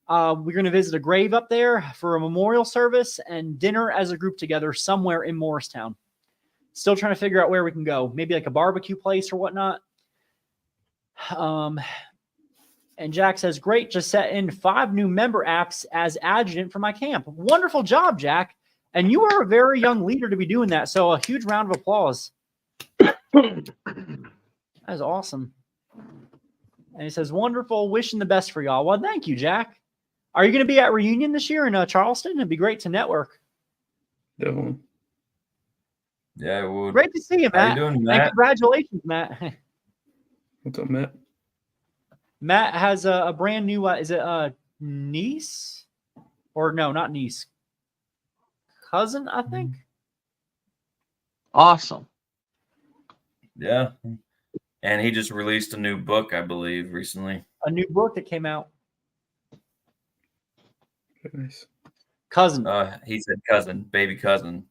We're going to visit a grave up there for a memorial service and dinner as a group together somewhere in Morristown. Still trying to figure out where we can go. Maybe like a barbecue place or whatnot. And Jack says, great, just set in 5 new member apps as adjutant for my camp. Wonderful job, Jack. And you are a very young leader to be doing that. So a huge round of applause. That is awesome. And he says, wonderful, wishing the best for y'all. Well, thank you, Jack. Are you going to be at Reunion this year in Charleston? It'd be great to network. Definitely. Yeah, it would. Great to see you, Matt. How you doing, Matt? And congratulations, Matt. What's up, Matt? Matt has a brand new, is it niece? Or no, not niece. Cousin, I think. Awesome. Yeah. And he just released a new book, I believe, recently. A new book that came out. Nice. Cousin. He said cousin, baby cousin.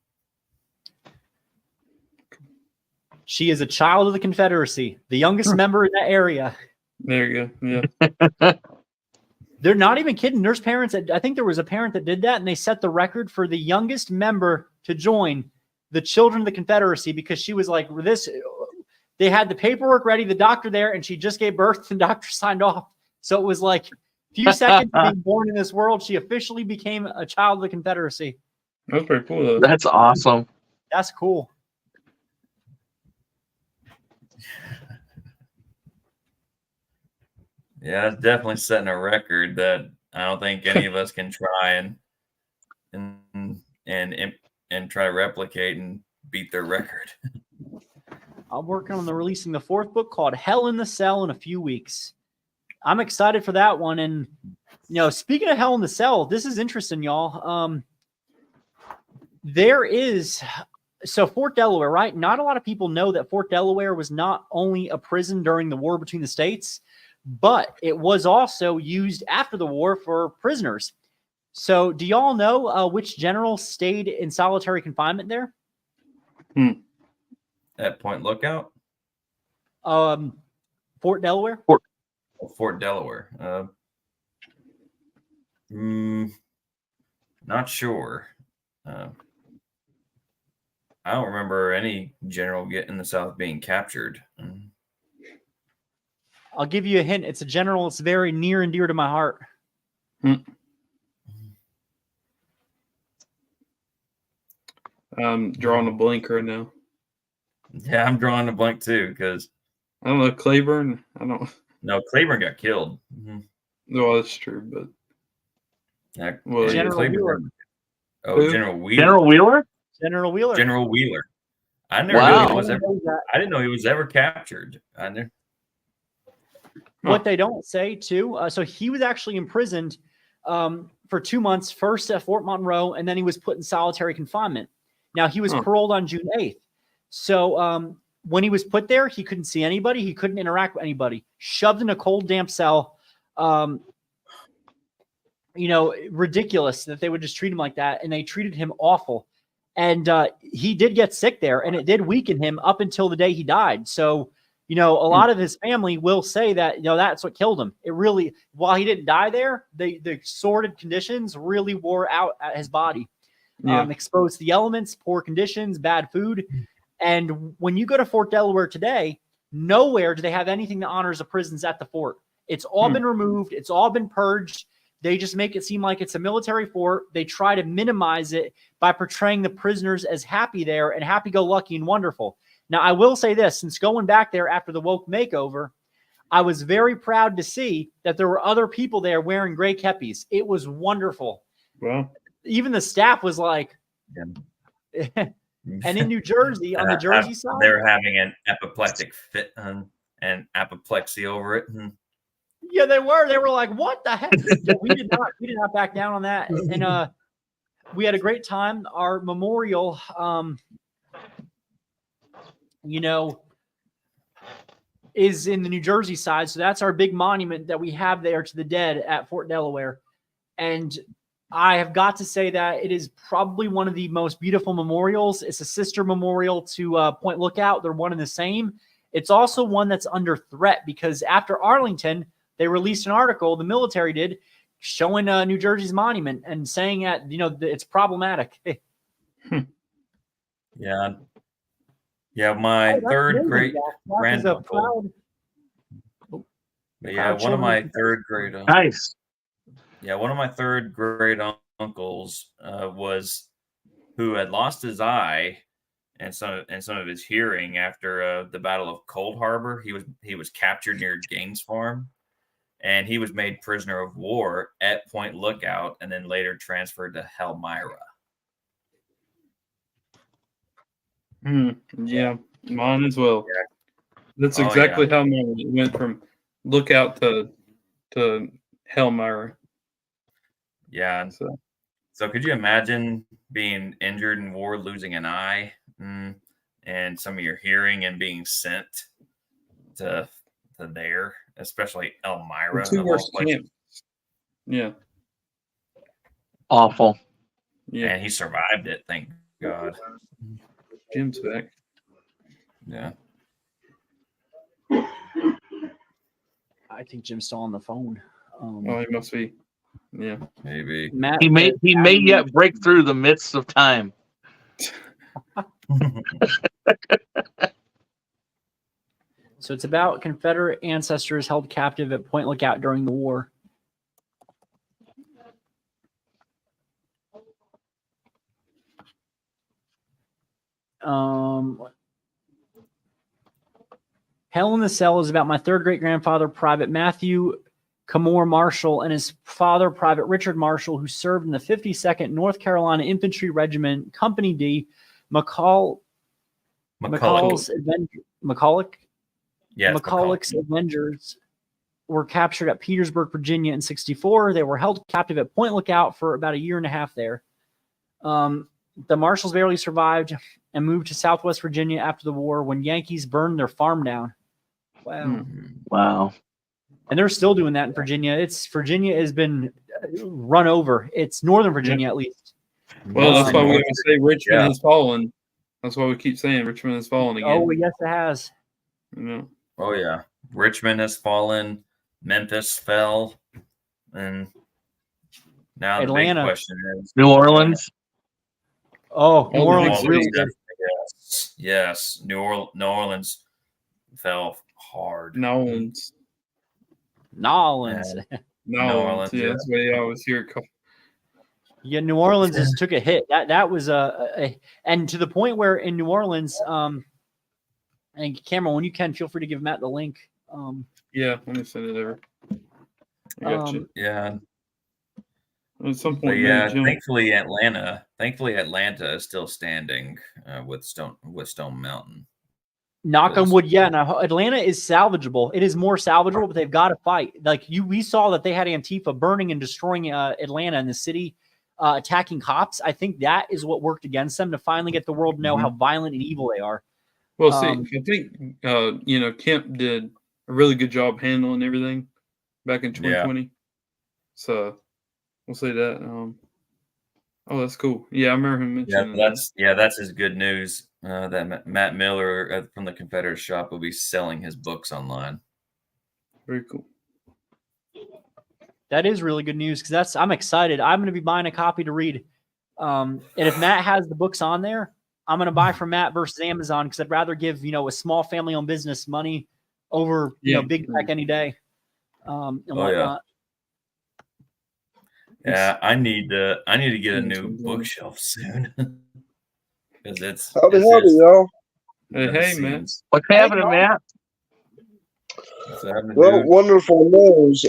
She is a child of the Confederacy, the youngest member in that area. There you go. Yeah. They're not even kidding. There's parents I think there was a parent that did that, and they set the record for the youngest member to join the Children of the Confederacy because she was like this. They had the paperwork ready, the doctor there, and she just gave birth, and the doctor signed off. So it was like a few seconds of being born in this world, she officially became a child of the Confederacy. That's pretty cool, though. That's awesome. That's cool. Yeah, it's definitely setting a record that I don't think any of us can try and try to replicate and beat their record. I'm working on releasing the 4th book called Hell in the Cell in a few weeks. I'm excited for that one. And, speaking of Hell in the Cell, this is interesting, y'all. So Fort Delaware, right? Not a lot of people know that Fort Delaware was not only a prison during the war between the states. but it was also used after the war for prisoners. So do y'all know which general stayed in solitary confinement there? At Point Lookout? Fort Delaware? Fort Delaware. Not sure. I don't remember any general in the South being captured. I'll give you a hint. It's a general that's very near and dear to my heart. I'm drawing a blank right now. Yeah, I'm drawing a blank too because I don't know. Claiborne? I don't. No, Claiborne got killed. No, that's true, but General Wheeler. General Wheeler. General Wheeler? General Wheeler. General Wheeler. I never Wow. knew he was ever. I didn't know he was ever captured. What they don't say too. So he was actually imprisoned for 2 months, first at Fort Monroe, and then he was put in solitary confinement. Now he was paroled on June 8th. So when he was put there, he couldn't see anybody. He couldn't interact with anybody. Shoved in a cold, damp cell. Ridiculous that they would just treat him like that. And they treated him awful. And he did get sick there, and it did weaken him up until the day he died. So, a lot of his family will say that, that's what killed him. It really, while he didn't die there, the sordid conditions really wore out at his body. Exposed to the elements, poor conditions, bad food. And when you go to Fort Delaware today, nowhere do they have anything that honors the prisons at the fort. It's all been removed. It's all been purged. They just make it seem like it's a military fort. They try to minimize it by portraying the prisoners as happy there and happy-go-lucky and wonderful. Now, I will say this, since going back there after the woke makeover, I was very proud to see that there were other people there wearing gray kepis. It was wonderful. Wow. Even the staff was like, and in New Jersey, on the Jersey side, they're having an apoplectic fit and apoplexy over it. Yeah, they were. They were like, "What the heck?" We did not back down on that, and we had a great time. Our memorial, is in the New Jersey side, so that's our big monument that we have there to the dead at Fort Delaware, and I have got to say that it is probably one of the most beautiful memorials. It's a sister memorial to Point Lookout. They're one and the same. It's also one that's under threat because after Arlington, they released an article, the military did, showing New Jersey's monument and saying that, it's problematic. Yeah. Yeah, my third great granduncle. One of my third great nice. Yeah, one of my third great uncles was who had lost his eye and some of his hearing after the Battle of Cold Harbor. He was captured near Gaines Farm, and he was made prisoner of war at Point Lookout, and then later transferred to Helmira. Yeah, mine as well. Yeah. That's exactly how mine went from Lookout to Helmira. Yeah. So could you imagine being injured in war, losing an eye, and some of your hearing, and being sent to there, especially Elmira? Two worst camps. Yeah. Awful. Yeah. And he survived it, thank God. Jim's back. Yeah. I think Jim's still on the phone. He must be. Yeah, maybe. Matt, he may yet break through the midst of time. So it's about Confederate ancestors held captive at Point Lookout during the war. Hell in the Cell is about my third great-grandfather, Private Matthew Camore Marshall, and his father, Private Richard Marshall, who served in the 52nd North Carolina Infantry Regiment, Company D, McCulloch's Avengers were captured at Petersburg, Virginia in 1964. They were held captive at Point Lookout for about a year and a half there. The Marshalls barely survived and moved to Southwest Virginia after the war when Yankees burned their farm down. Wow. Wow. And they're still doing that in Virginia. Virginia has been run over. It's Northern Virginia, at least. Well, that's why we always say Richmond has fallen. That's why we keep saying Richmond has fallen again. Oh, yes, it has. Oh, yeah. Richmond has fallen. Memphis fell. And now Atlanta. the big question is New Orleans. Oh, New Orleans. Really yes. New Orleans fell hard. Nolans. Yeah, that's what I always hear. Yeah, New Orleans just took a hit. That was and to the point where in New Orleans, and Cameron, when you can, feel free to give Matt the link. Yeah, let me send it over. I got you. Yeah. At some point, thankfully Atlanta is still standing with Stone Mountain. Knock on wood, yeah. Now Atlanta is salvageable. It is more salvageable, but they've got to fight. We saw that they had Antifa burning and destroying Atlanta and the city, attacking cops. I think that is what worked against them to finally get the world to know how violent and evil they are. Well, I think Kemp did a really good job handling everything back in 2020. Yeah. So we'll say that. That's cool. Yeah, I remember him mentioning that's his good news. That Matt Miller from the Confederate Shop will be selling his books online. Very cool. That is really good news because I'm excited. I'm going to be buying a copy to read. And if Matt has the books on there, I'm going to buy from Matt versus Amazon because I'd rather give a small family-owned business money over big tech any day. And whatnot. Yeah, I need to get a new bookshelf soon. Because it's howdy, y'all. Hey, man. What's happening, Matt? Well, wonderful news.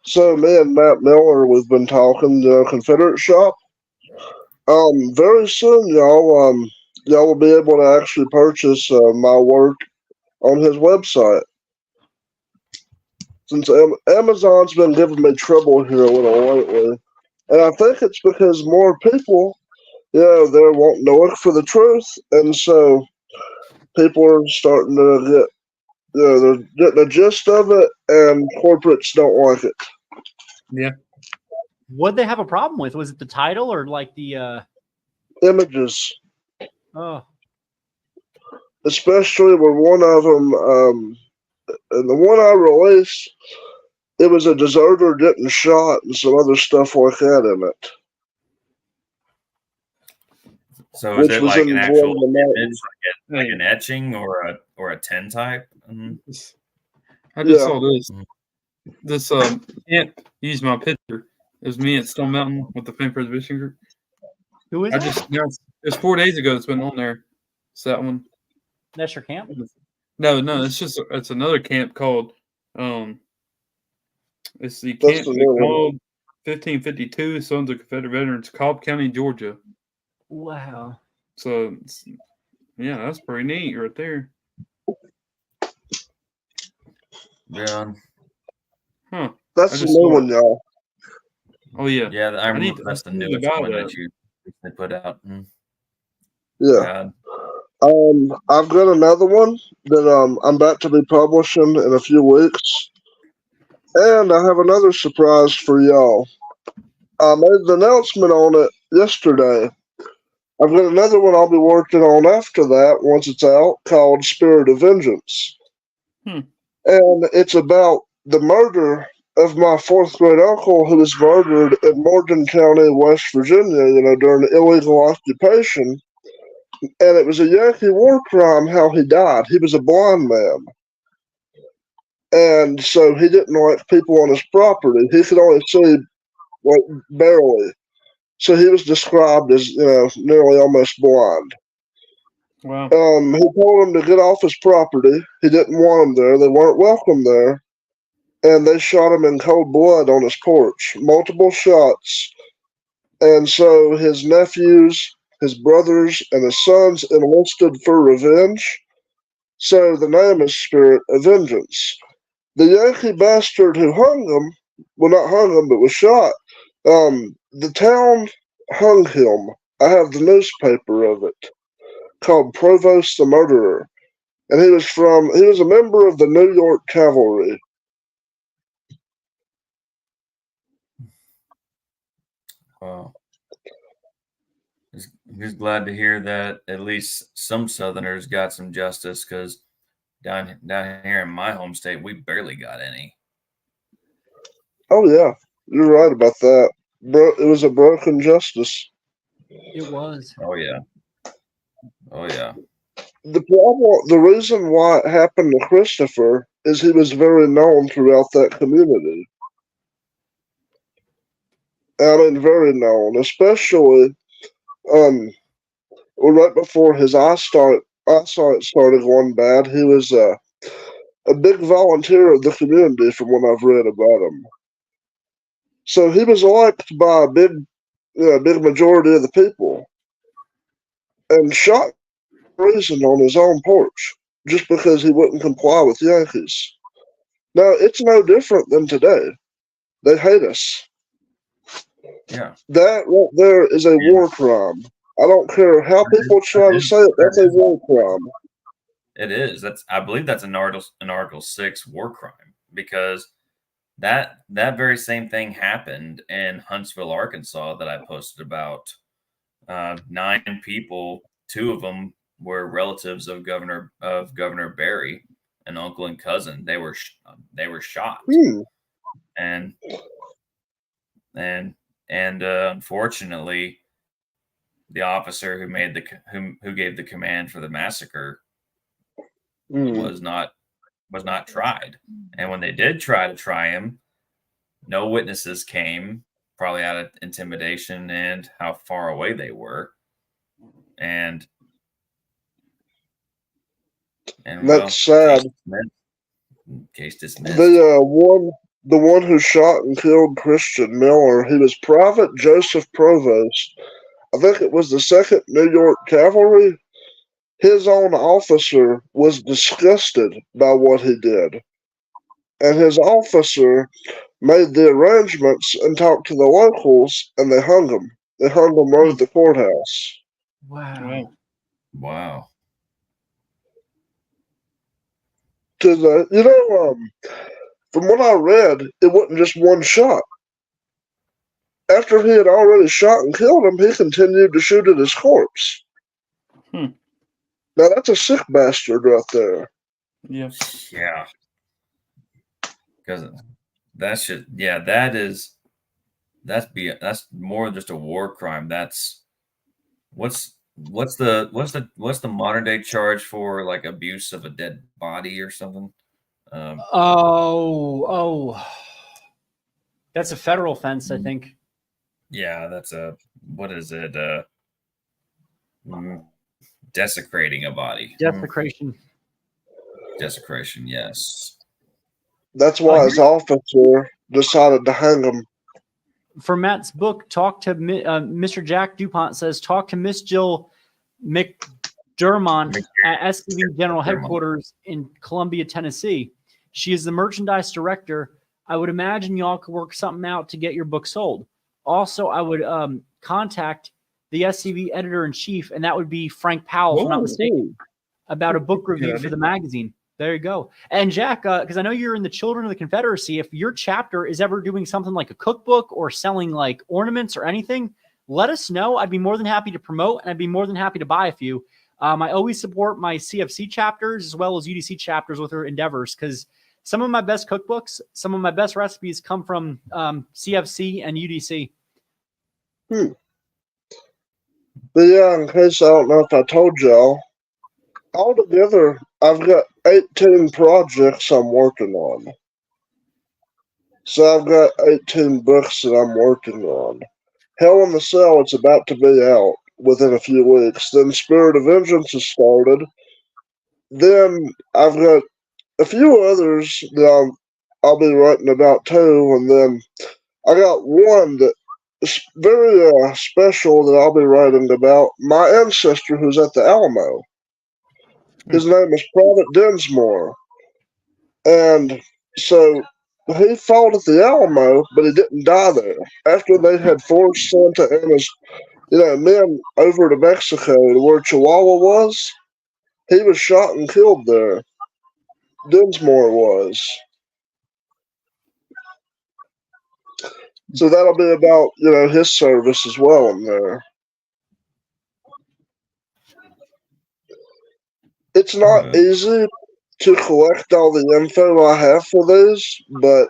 So me and Matt Miller, we've been talking the Confederate Shop. Very soon, y'all will be able to actually purchase my work on his website. Since Amazon's been giving me trouble here a little lately, and I think it's because more people, they're wanting to look for the truth, and so people are starting to get, they're getting the gist of it, and corporates don't like it. Yeah. What'd they have a problem with? Was it the title or like the images? Oh. Especially when one of them, and the one I released, it was a deserter getting shot and some other stuff like that in it. So is it like an actual image, like an etching or a tintype? I just saw this. This can't use my picture. It was me at Stone Mountain with the Fame Preservation Group. Who is that? It's 4 days ago. It's been on there. It's that one. That's your camp? No, it's another camp called it's the camp called 1552 Sons of Confederate Veterans, Cobb County, Georgia. Wow. So that's pretty neat right there. Yeah. Huh. That's the new one, y'all. Oh yeah. Yeah, I remember that's the newest one that they put out. Yeah. I've got another one that I'm about to be publishing in a few weeks. And I have another surprise for y'all. I made the announcement on it yesterday. I've got another one I'll be working on after that once it's out called Spirit of Vengeance. And it's about the murder of my 4th grade uncle who was murdered in Morgan County, West Virginia, during illegal occupation. And it was a Yankee war crime how he died. He was a blind man. And so he didn't like people on his property. He could only see, barely. So he was described as, nearly almost blind. Wow. He told him to get off his property. He didn't want him there. They weren't welcome there. And they shot him in cold blood on his porch. Multiple shots. And so his nephews, his brothers, and his sons enlisted for revenge. So the name is Spirit of Vengeance. The Yankee bastard who hung him, well, not hung him, but was shot, the town hung him. I have the newspaper of it, called Provost the Murderer. And he was a member of the New York Cavalry. Wow. Just glad to hear that at least some Southerners got some justice, because down here in my home state, we barely got any. Oh yeah, you're right about that. It was a broken justice. It was. Oh yeah. Oh yeah. The reason why it happened to Christopher is he was very known throughout that community. I mean, very known, especially right before his eyesight started going bad. He was a big volunteer of the community, from what I've read about him. So he was liked by a big majority of the people, and shot prison on his own porch just because he wouldn't comply with Yankees. Now, it's no different than today. They hate us. Yeah. That right there is a war crime. I don't care how people try to say it, that's a war crime. It is. I believe that's an Article 6 war crime, because that very same thing happened in Huntsville, Arkansas, that I posted about. 9 people, 2 of them were relatives of Governor Barry, an uncle and cousin. They were shot, and unfortunately, the officer who gave the command for the massacre was not tried. And when they did try him, no witnesses came, probably out of intimidation and how far away they were. And that's sad. Case dismissed. The one who shot and killed Christian Miller, he was Private Joseph Provost. I think it was the 2nd New York Cavalry. His own officer was disgusted by what he did, and his officer made the arrangements and talked to the locals, and they hung him. They hung him right at the courthouse. Wow. Wow. Because, from what I read, it wasn't just one shot. After he had already shot and killed him, he continued to shoot at his corpse. Now, that's a sick bastard right there. Yeah. Yeah. Because that's more than just a war crime. That's what's the modern day charge for, like, abuse of a dead body or something? That's a federal offense, I think. Yeah, that's what is it? Desecrating a body. Desecration, yes. That's why his officer decided to hang him. For Matt's book, talk to Mr. Jack DuPont says, talk to Miss Jill McDermott at SCV General Headquarters in Columbia, Tennessee. She is the merchandise director. I would imagine y'all could work something out to get your book sold. Also, I would contact the SCV editor-in-chief, and that would be Frank Powell, if I'm not mistaken, about a book review for the magazine. There you go. And Jack, because I know you're in the Children of the Confederacy, if your chapter is ever doing something like a cookbook or selling like ornaments or anything, let us know. I'd be more than happy to promote, and I'd be more than happy to buy a few. I always support my CFC chapters as well as UDC chapters with their endeavors, because some of my best cookbooks, some of my best recipes come from CFC and UDC. But yeah, in case I don't know if I told y'all, altogether, I've got 18 projects I'm working on. So I've got 18 books that I'm working on. Hell in the Cell, it's about to be out within a few weeks. Then Spirit of Vengeance has started. Then I've got a few others that I'll be writing about too. And then I got one that is very special that I'll be writing about. My ancestor who's at the Alamo. His name is Private Dinsmore. And so he fought at the Alamo, but he didn't die there. After they had forced Santa Anna's men over to Mexico, to where Chihuahua was, he was shot and killed there. Dinsmore was. So that'll be about, his service as well in there. It's not easy to collect all the info I have for these, but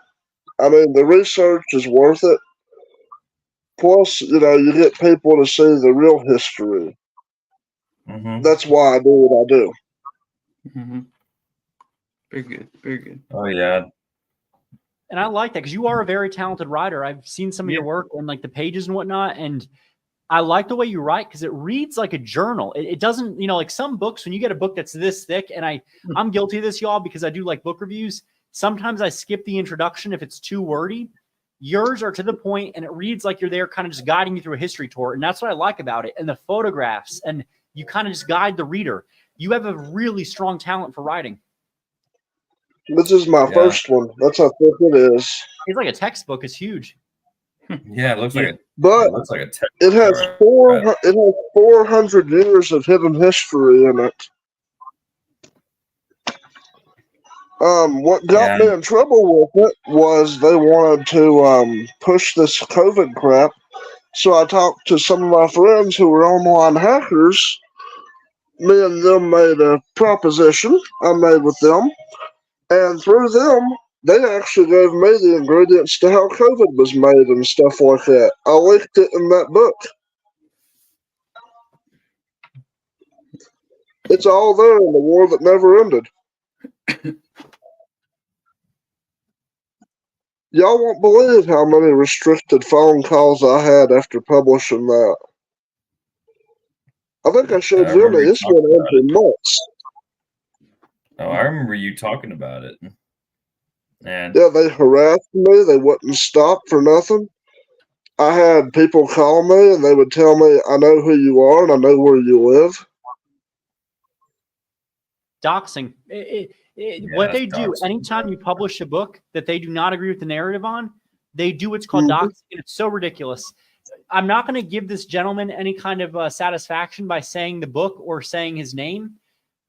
I mean, the research is worth it. Plus, you get people to see the real history. Mm-hmm. That's why I do what I do. Mm-hmm. Very good. Very good. Oh, yeah. And I like that because you are a very talented writer. I've seen some of your work on like the pages and whatnot, and I like the way you write because it reads like a journal. It doesn't, like some books, when you get a book that's this thick, and I'm guilty of this, y'all, because I do like book reviews. Sometimes I skip the introduction if it's too wordy. Yours are to the point, and it reads like you're there kind of just guiding you through a history tour. And that's what I like about it. And the photographs, and you kind of just guide the reader. You have a really strong talent for writing. This is my first one. That's how thick it is. It's like a textbook. It's huge. Yeah, it looks like a. But it looks like a textbook. It has 400 years of hidden history in it. What got me in trouble with it was they wanted to push this COVID crap. So I talked to some of my friends who were online hackers. Me and them made a proposition I made with them. And through them, they actually gave me the ingredients to how COVID was made and stuff like that. I linked it in that book. It's all there in the war that never ended. Y'all won't believe how many restricted phone calls I had after publishing that. I think I showed Vinny. This went on for months. Oh, I remember you talking about it. And yeah, they harassed me. They wouldn't stop for nothing. I had people call me and they would tell me, I know who you are and I know where you live. Doxing. What they do, anytime you publish a book that they do not agree with the narrative on, they do what's called doxing. And it's so ridiculous. I'm not going to give this gentleman any kind of satisfaction by saying the book or saying his name.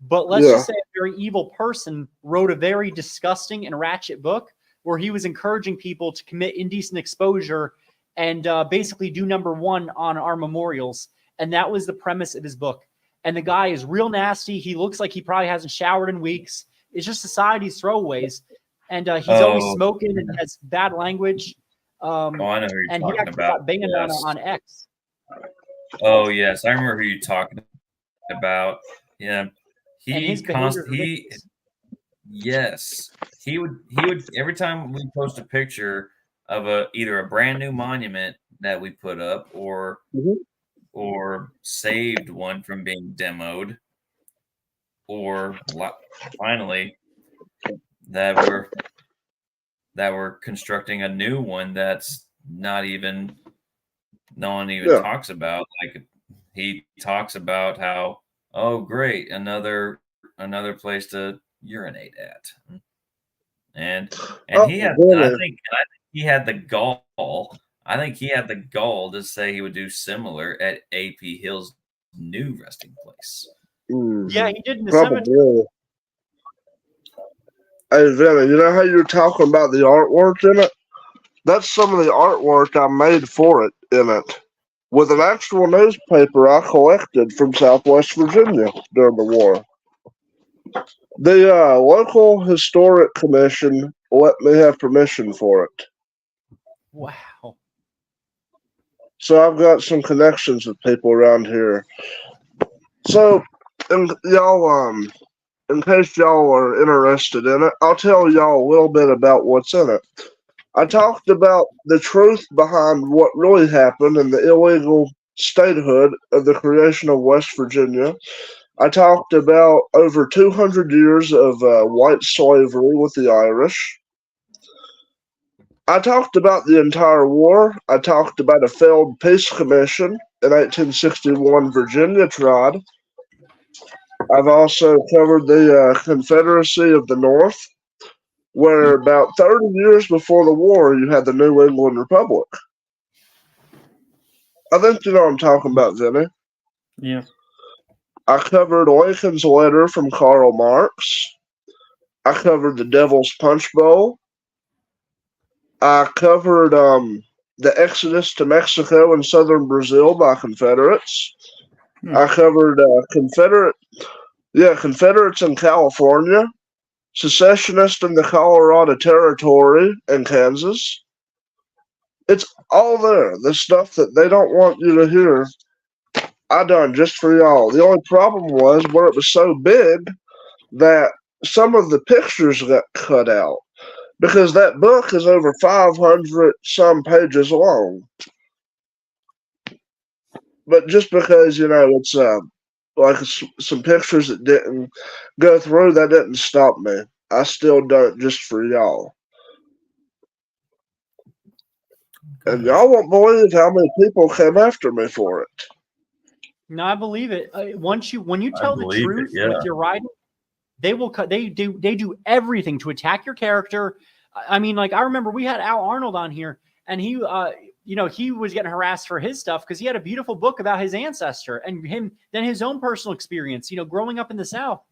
But let's just say a very evil person wrote a very disgusting and ratchet book where he was encouraging people to commit indecent exposure and basically do number one on our memorials. And that was the premise of his book. And the guy is real nasty. He looks like he probably hasn't showered in weeks. It's just society's throwaways. And he's always smoking and has bad language. I know who you're talking about. Got banned on X. Oh, yes. I remember who you're talking about. Yeah. He would every time we post a picture of either a brand new monument that we put up or saved one from being demoed, or finally that we're constructing a new one that's no one even talks about. Like he talks about how, oh, great, another place to urinate at, and he had. I think he had the gall. I think he had the gall to say he would do similar at AP Hill's new resting place. Yeah, he did in the cemetery. Hey, Vinny, you know how you're talking about the artwork in it? That's some of the artwork I made for it in it. With an actual newspaper I collected from Southwest Virginia during the war. The local historic commission let me have permission for it. Wow. So I've got some connections with people around here. So, y'all, in case y'all are interested in it, I'll tell y'all a little bit about what's in it. I talked about the truth behind what really happened and the illegal statehood of the creation of West Virginia. I talked about over 200 years of white slavery with the Irish. I talked about the entire war. I talked about a failed peace commission in 1861 Virginia tried. I've also covered the Confederacy of the North, where about 30 years before the war, you had the New England Republic. I think you know what I'm talking about, Vinny. Yeah. I covered Lincoln's letter from Karl Marx. I covered the Devil's Punch Bowl. I covered the exodus to Mexico and southern Brazil by Confederates. I covered Confederates in California, secessionists in the Colorado Territory and Kansas. It's all there. The stuff that they don't want you to hear, I done just for y'all. The only problem was where it was so big that some of the pictures got cut out because that book is over 500 some pages long. But just because, it's like some pictures that didn't go through, that didn't stop me. I still done it just for y'all. And y'all won't believe how many people came after me for it. No, I believe it. When you tell the truth with your writing, they will cut. They do everything to attack your character. I mean, like I remember we had Al Arnold on here, and he, he was getting harassed for his stuff because he had a beautiful book about his ancestor and his own personal experience. Growing up in the South.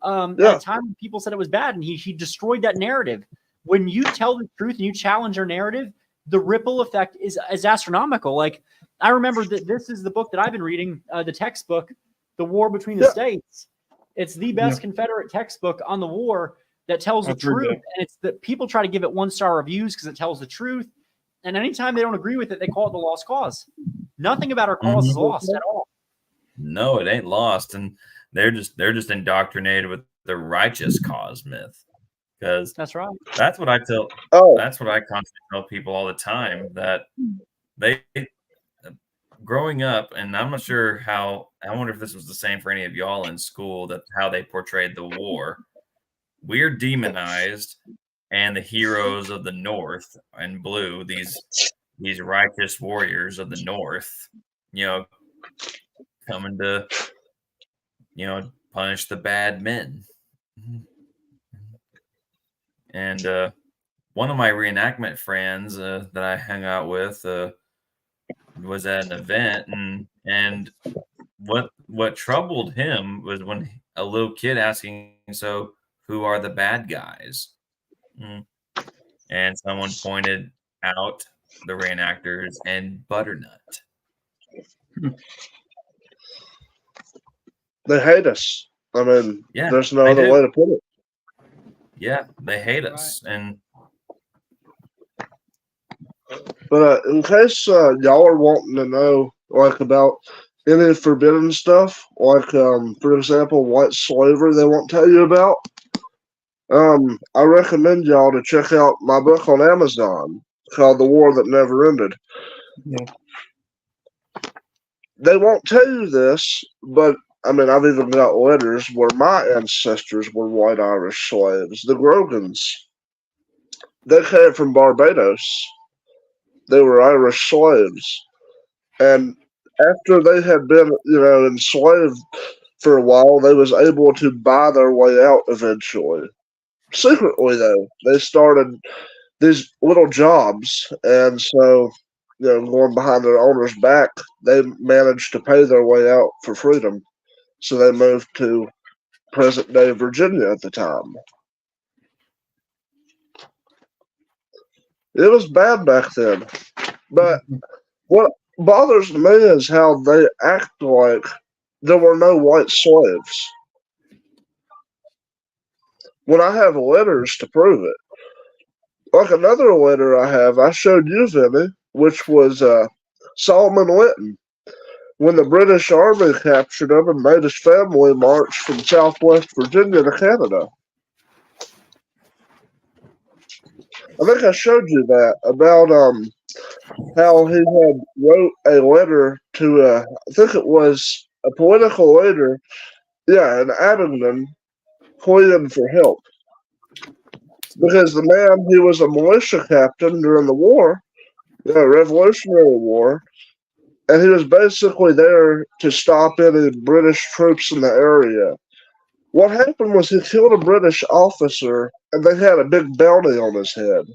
At the time, people said it was bad, and he destroyed that narrative. When you tell the truth and you challenge your narrative, the ripple effect is astronomical. Like I remember that this is the book that I've been reading, the textbook, The War Between the States. It's the best Confederate textbook on the war that tells the truth. And it's that people try to give it 1-star reviews because it tells the truth. And anytime they don't agree with it, they call it the lost cause. Nothing about our cause is lost at all. No, it ain't lost. And they're just indoctrinated with the righteous cause myth. Because that's right. That's what I tell. That's what I constantly tell people all the time, that they growing up, and I'm not sure how. I wonder if this was the same for any of y'all in school, that how they portrayed the war. We're demonized, and the heroes of the North in blue, these righteous warriors of the North, coming to punish the bad men. And one of my reenactment friends that I hung out with was at an event, and what troubled him was when a little kid asking, "So who are the bad guys?" And someone pointed out the reenactors and Butternut. They hate us. I mean, there's no other way to put it. Yeah, they hate us. But in case y'all are wanting to know, like, about any forbidden stuff, like, for example, white slavery they won't tell you about, I recommend y'all to check out my book on Amazon called The War That Never Ended. Yeah. They won't tell you this, but I mean, I've even got letters where my ancestors were white Irish slaves. The Grogans, they came from Barbados. They were Irish slaves. And after they had been, enslaved for a while, they was able to buy their way out eventually. Secretly, though, they started these little jobs. And so, going behind their owner's back, they managed to pay their way out for freedom. So they moved to present-day Virginia at the time. It was bad back then. But what bothers me is how they act like there were no white slaves. When I have letters to prove it. Like another letter I showed you, Vinny, which was Solomon Linton. When the British Army captured him and made his family march from Southwest Virginia to Canada. I think I showed you that about how he had wrote a letter to I think it was a political leader, in Abingdon, pleading for help. Because the man, he was a militia captain during the war, Revolutionary War, and he was basically there to stop any British troops in the area. What happened was he killed a British officer, and they had a big bounty on his head.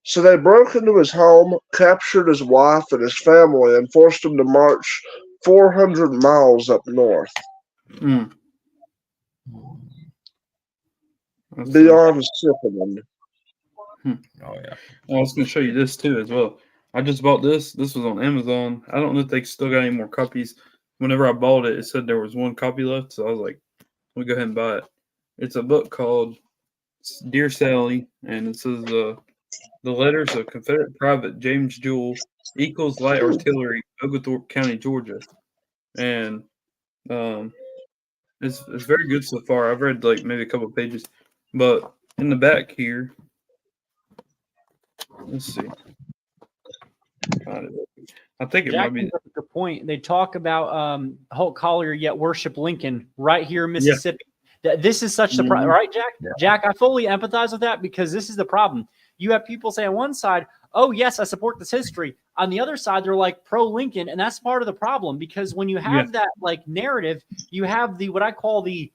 So they broke into his home, captured his wife and his family, and forced him to march 400 miles up north. Beyond sickening. Oh, yeah. I was going to show you this, too, as well. I just bought this. This was on Amazon. I don't know if they still got any more copies. Whenever I bought it, it said there was one copy left, so I was like, "Let me go ahead and buy it." It's a book called "Dear Sally," and it says the letters of Confederate Private James Jewell, Eagles Light Artillery, Oglethorpe County, Georgia, and it's very good so far. I've read like maybe a couple of pages, but in the back here, let's see. I think it might be. Jack brings up a good point. They talk about Holt Collier yet worship Lincoln right here in Mississippi. This is such the problem, right, Jack? Yeah. Jack, I fully empathize with that because this is the problem. You have people say on one side, "Oh yes, I support this history." On the other side, they're like pro Lincoln, and that's part of the problem because when you have that like narrative, you have the what I call it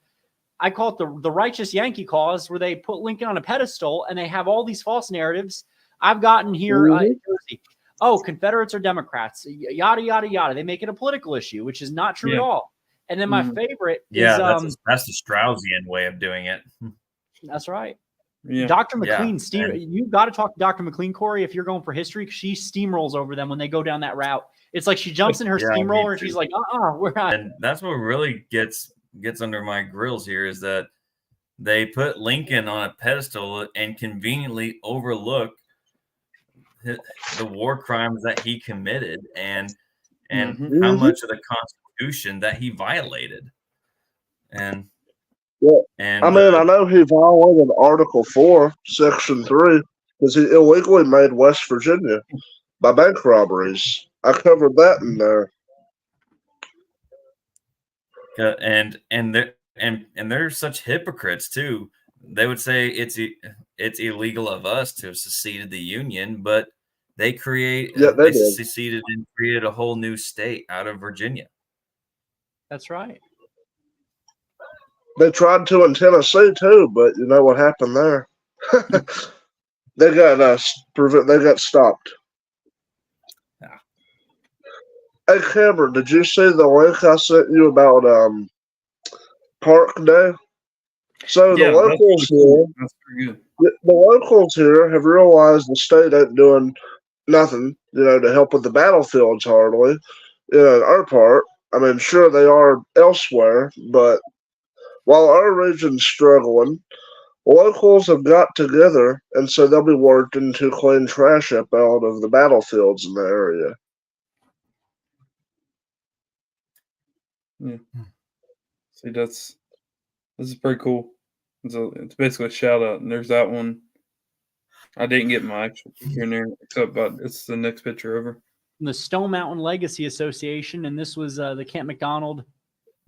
the righteous Yankee cause, where they put Lincoln on a pedestal and they have all these false narratives. I've gotten here in Jersey. Oh, Confederates are Democrats, yada, yada, yada. They make it a political issue, which is not true at all. And then my favorite is that's the Straussian way of doing it. That's right. Yeah. Dr. McLean, you've got to talk to Dr. McLean, Corey, if you're going for history, because she steamrolls over them when they go down that route. It's like she jumps in her steamroller and she's like, we're not. And that's what really gets under my grills here is that they put Lincoln on a pedestal and conveniently overlook the war crimes that he committed and how much of the Constitution that he violated. And I mean, I know he violated Article 4, Section 3, because he illegally made West Virginia by bank robberies. I covered that in there. And they're such hypocrites too. They would say it's illegal of us to have seceded the Union, but they seceded and created a whole new state out of Virginia. That's right. They tried to in Tennessee too, but you know what happened there? They got stopped. Yeah. Hey Cameron, did you see the link I sent you about Park Day? So the locals here, the locals here have realized the state ain't doing nothing, to help with the battlefields hardly. In our part, I mean, sure they are elsewhere, but while our region's struggling, locals have got together, and so they'll be working to clean trash up out of the battlefields in the area. Yeah. See, this is pretty cool. It's basically a shout out, and there's that one. I didn't get my actual picture in there, except it's the next picture over. From the Stone Mountain Legacy Association, and this was the Camp McDonald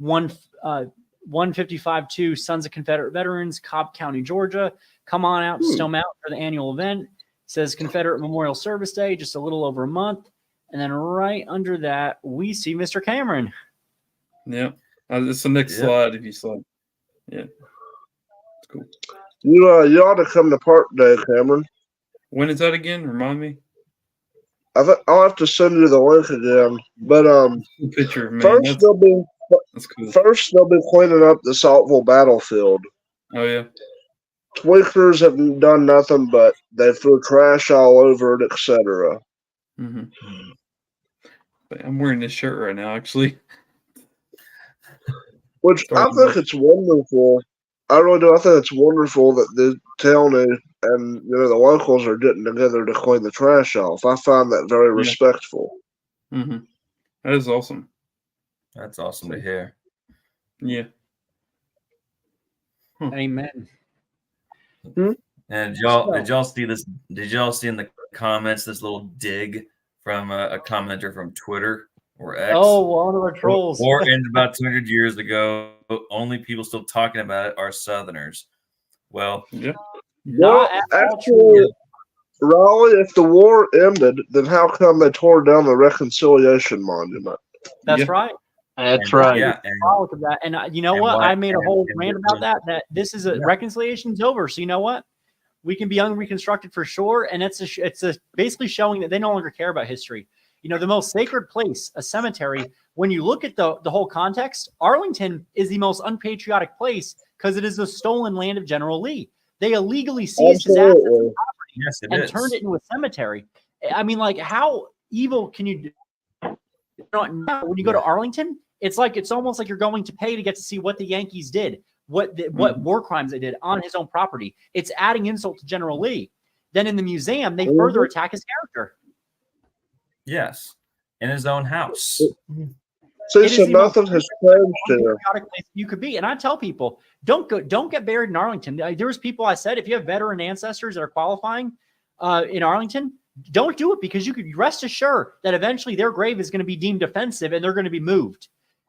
155-2 Sons of Confederate Veterans, Cobb County, Georgia. Come on out to Stone Mountain for the annual event. It says Confederate Memorial Service Day, just a little over a month. And then right under that, we see Mr. Cameron. Yeah. It's the next slide if you slide. Yeah. It's cool. You ought to come to Park Day, Cameron. When is that again? Remind me. I'll have to send you the link again. But picture, man. First they'll be cleaning up the Saltville battlefield. Oh yeah. Tweakers have done nothing but they threw trash all over it, etc. I'm wearing this shirt right now, actually. Which I think it's wonderful. I really do. I think it's wonderful that the county and the locals are getting together to clean the trash off. I find that very respectful. That is awesome. That's awesome to hear. Yeah. Amen. And did y'all see this? Did y'all see in the comments this little dig from a commenter from Twitter or X? Oh, one of our trolls. War ended about 200 years ago. Only people still talking about it are Southerners. Well, actually, Raleigh, if the war ended, then how come they tore down the Reconciliation Monument? That's right. That's right. Yeah, and you know what? I made a whole rant about that this is reconciliation's over. So you know what? We can be unreconstructed for sure. And it's basically showing that they no longer care about history. The most sacred place, a cemetery, when you look at the whole context, Arlington is the most unpatriotic place because it is the stolen land of General Lee. They illegally seized his assets and property and turned it into a cemetery. I mean, like, how evil can you do? Now, when you go to Arlington, it's almost like you're going to pay to get to see what the Yankees did, what war crimes they did on his own property. It's adding insult to General Lee. Then in the museum, they further attack his character. Yes, in his own house. See, so nothing has changed there. You could be, and I tell people, don't get buried in Arlington. There was people I said, if you have veteran ancestors that are qualifying in Arlington, don't do it, because you could rest assured that eventually their grave is going to be deemed offensive and they're going to be moved.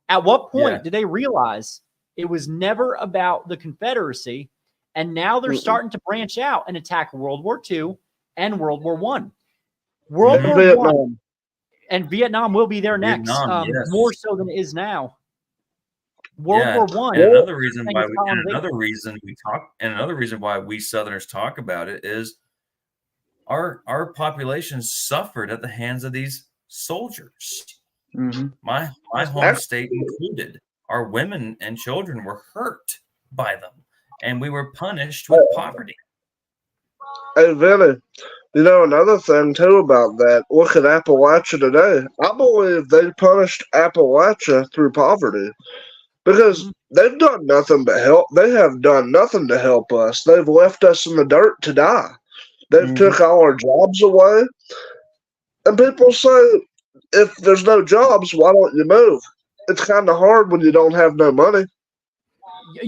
At what point did they realize it was never about the Confederacy, and now they're starting to branch out and attack World War II and World War I. World War I and Vietnam will be there next, more so than it is now. World War I. Another reason why we Southerners talk about it is our population suffered at the hands of these soldiers. My home state included. Our women and children were hurt by them, and we were punished with poverty. Hey, Vinny, you know, another thing too about that, look at Appalachia today. I believe they punished Appalachia through poverty, because they've done nothing but help. They have done nothing to help us. They've left us in the dirt to die. They've took all our jobs away. And people say, if there's no jobs, why don't you move? It's kind of hard when you don't have no money. I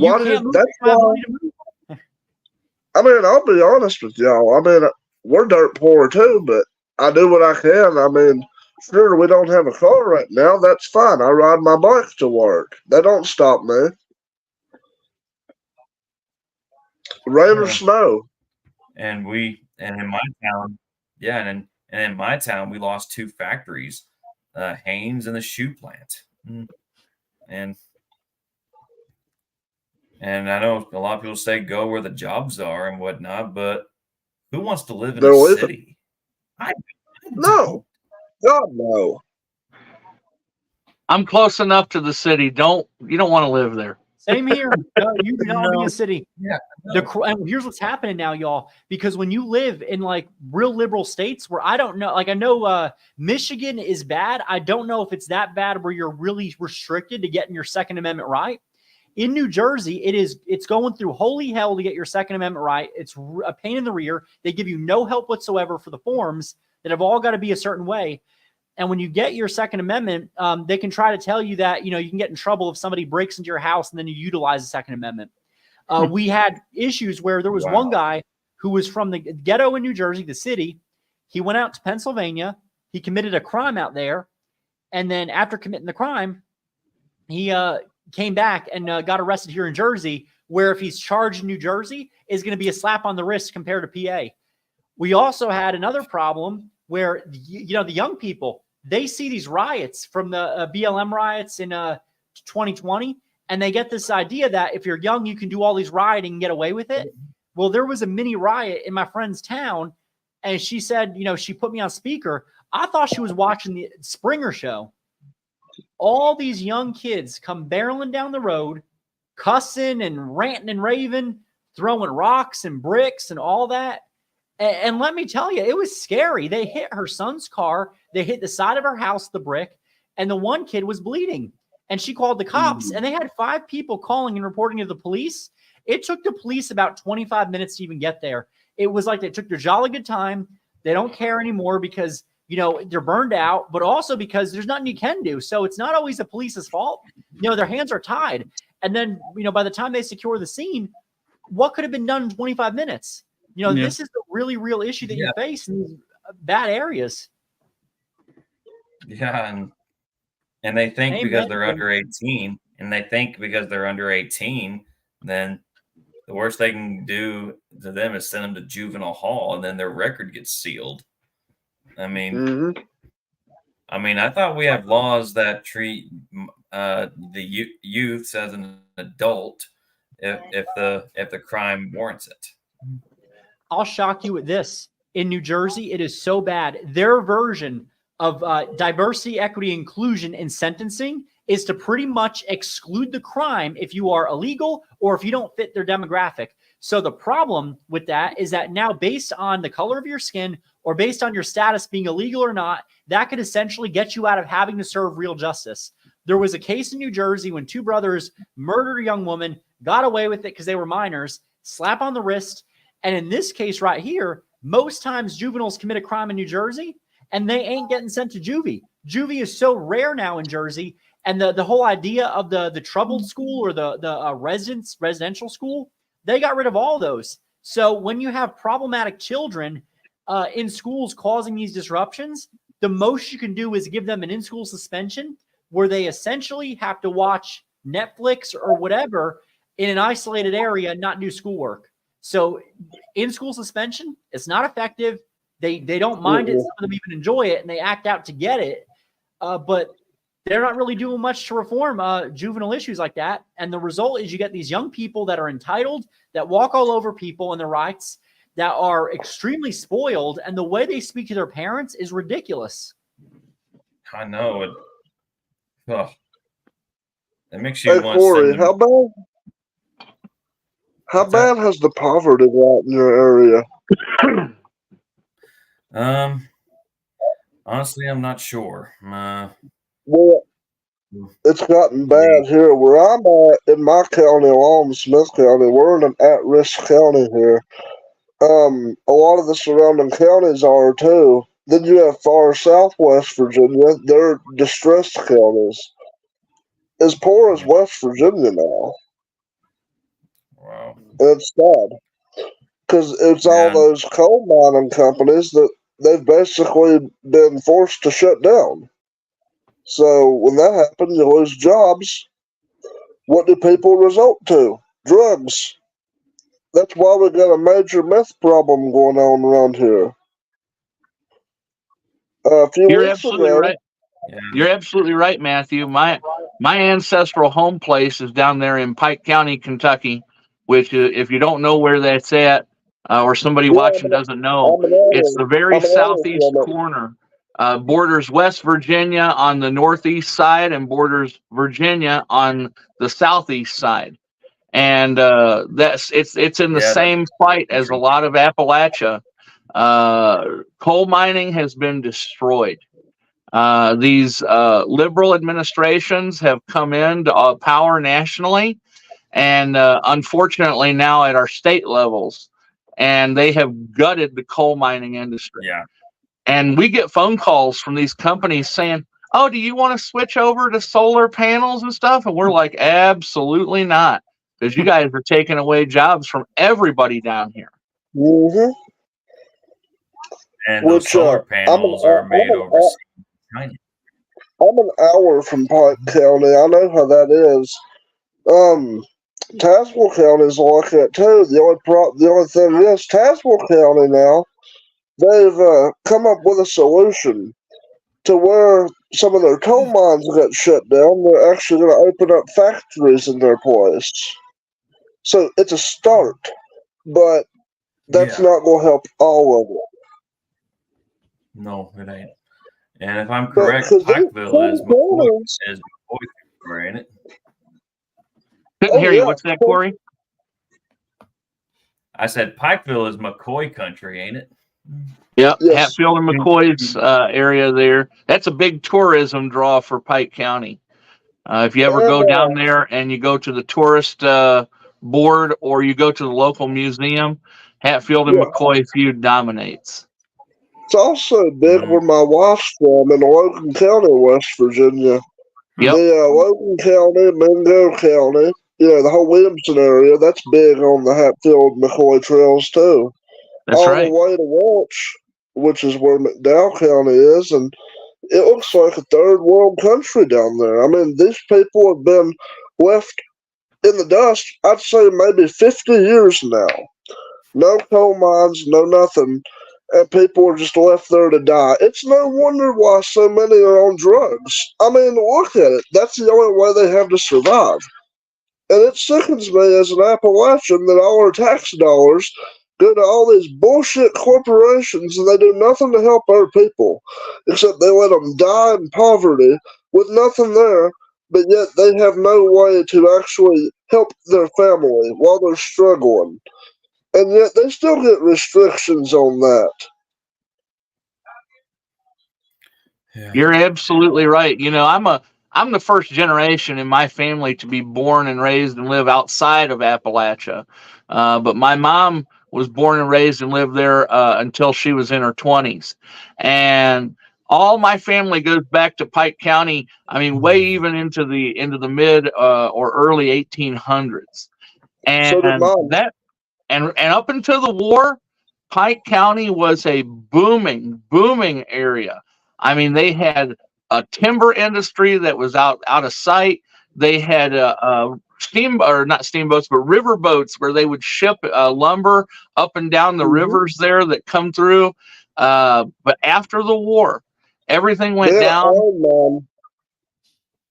mean, I'll be honest with y'all. I mean, we're dirt poor too, but I do what I can. I mean, sure, we don't have a car right now. That's fine. I ride my bike to work. That don't stop me. Rain or snow. And in my town, and in my town, we lost 2 factories, Haynes and the shoe plant. And I know a lot of people say go where the jobs are and whatnot, but who wants to live in a city? No. God, no. I'm close enough to the city. You don't want to live there. Same here. You do not want to be in a city. Yeah. And here's what's happening now, y'all. Because when you live in like real liberal states where I don't know, like I know Michigan is bad. I don't know if it's that bad where you're really restricted to getting your Second Amendment right. In New Jersey, it's going through holy hell to get your Second Amendment right. It's a pain in the rear. They give you no help whatsoever for the forms that have all got to be a certain way. And when you get your Second Amendment, they can try to tell you that, you know, you can get in trouble if somebody breaks into your house and then you utilize the Second Amendment. We had issues where there was one guy who was from the ghetto in New Jersey, the city. He went out to Pennsylvania. He committed a crime out there. And then after committing the crime, he came back and got arrested here in Jersey, where if he's charged in New Jersey, is going to be a slap on the wrist compared to PA. We also had another problem where, you know, the young people, they see these riots from the BLM riots in 2020, and they get this idea that if you're young, you can do all these rioting and get away with it. Well, there was a mini riot in my friend's town, and she said, you know, she put me on speaker. I thought she was watching the Springer show. All these young kids come barreling down the road, cussing and ranting and raving, throwing rocks and bricks and all that. And let me tell you, it was scary. They hit her son's car. They hit the side of her house, the brick, and the one kid was bleeding. And she called the cops, and they had 5 people calling and reporting to the police. It took the police about 25 minutes to even get there. It was like they took their jolly good time. They don't care anymore because, you know, they're burned out, but also because there's nothing you can do. So it's not always the police's fault. You know, their hands are tied. And then, you know, by the time they secure the scene, what could have been done in 25 minutes? You know, this is the really real issue that you face in these bad areas. Yeah, and they think because they're under 18, then the worst they can do to them is send them to juvenile hall, and then their record gets sealed. I mean, I thought we have laws that treat the youth as an adult if the crime warrants it. I'll shock you with this. In New Jersey, it is so bad. Their version of diversity, equity, inclusion in sentencing is to pretty much exclude the crime if you are illegal or if you don't fit their demographic. So the problem with that is that now, based on the color of your skin or based on your status being illegal or not, that could essentially get you out of having to serve real justice. There was a case in New Jersey when two brothers murdered a young woman, got away with it because they were minors, slap on the wrist. And in this case right here, most times juveniles commit a crime in New Jersey and they ain't getting sent to juvie. Juvie is so rare now in Jersey. And the whole idea of the troubled school or the residential school, they got rid of all those. So when you have problematic children in schools causing these disruptions, the most you can do is give them an in-school suspension where they essentially have to watch Netflix or whatever in an isolated area and not do schoolwork. So in-school suspension, it's not effective. They don't mind it. Some of them even enjoy it, and they act out to get it. But they're not really doing much to reform juvenile issues like that. And the result is you get these young people that are entitled, that walk all over people and their rights, that are extremely spoiled. And the way they speak to their parents is ridiculous. I know it. Oh, that makes you want Corey, to send them. how bad has the poverty got in your area? Honestly, I'm not sure. Well, it's gotten bad here where I'm at in my county, along Smith County. We're in an at-risk county here. A lot of the surrounding counties are too. Then you have far southwest Virginia. They're distressed counties. As poor as West Virginia now. Wow. It's sad. Because it's all those coal mining companies that they've basically been forced to shut down. So when that happens, you lose jobs. What do people resort to? Drugs. That's why we got a major meth problem going on around here. You're absolutely right. Yeah. You're absolutely right, Matthew. My ancestral home place is down there in Pike County, Kentucky, which if you don't know where that's at, or somebody watching doesn't know, it's the very southeast corner. Borders West Virginia on the northeast side and borders Virginia on the southeast side. And it's in the same fight as a lot of Appalachia. Coal mining has been destroyed. These liberal administrations have come into power nationally and unfortunately now at our state levels, and they have gutted the coal mining industry. Yeah. And we get phone calls from these companies saying, "Oh, do you want to switch over to solar panels and stuff?" And we're like, "Absolutely not, because you guys are taking away jobs from everybody down here." Mm-hmm. And those solar panels are made overseas. I'm an hour from Pike County. I know how that is. Tazewell County is like that too. The only thing is, Tazewell County now, they've come up with a solution to where some of their coal mines got shut down. They're actually going to open up factories in their place. So it's a start, but that's not going to help all of it. No, it ain't. And if I'm correct, Pikeville is McCoy country, ain't it? Couldn't hear you. What's that, Corey? I said Pikeville is McCoy country, ain't it? Yep, Hatfield and McCoy's area there. That's a big tourism draw for Pike County. If you ever go down there and you go to the tourist board or you go to the local museum, Hatfield and McCoy feud dominates. It's also big where my wife's from in Logan County, West Virginia. Yep. The Logan County, Mingo County, the whole Williamson area, that's big on the Hatfield-McCoy trails too. That's right. All the way to Welch, which is where McDowell County is, and it looks like a third world country down there. I mean, these people have been left in the dust, I'd say maybe 50 years now. No coal mines, no nothing. And people are just left there to die. It's no wonder why so many are on drugs. I mean, look at it. That's the only way they have to survive. And it sickens me as an Appalachian that all our tax dollars go to all these bullshit corporations and they do nothing to help our people. Except they let them die in poverty with nothing there, but yet they have no way to actually help their family while they're struggling. And yet they still get restrictions on that. Yeah. You're absolutely right. You know, I'm the first generation in my family to be born and raised and live outside of Appalachia. But my mom was born and raised and lived there until she was in her 20s. And all my family goes back to Pike County. I mean, way even into the mid or early 1800s. So did And mine. that and up until the war, Pike County was a booming area. I mean, they had a timber industry that was out of sight. They had not steamboats, but river boats where they would ship lumber up and down the rivers there that come through. But after the war, everything went down.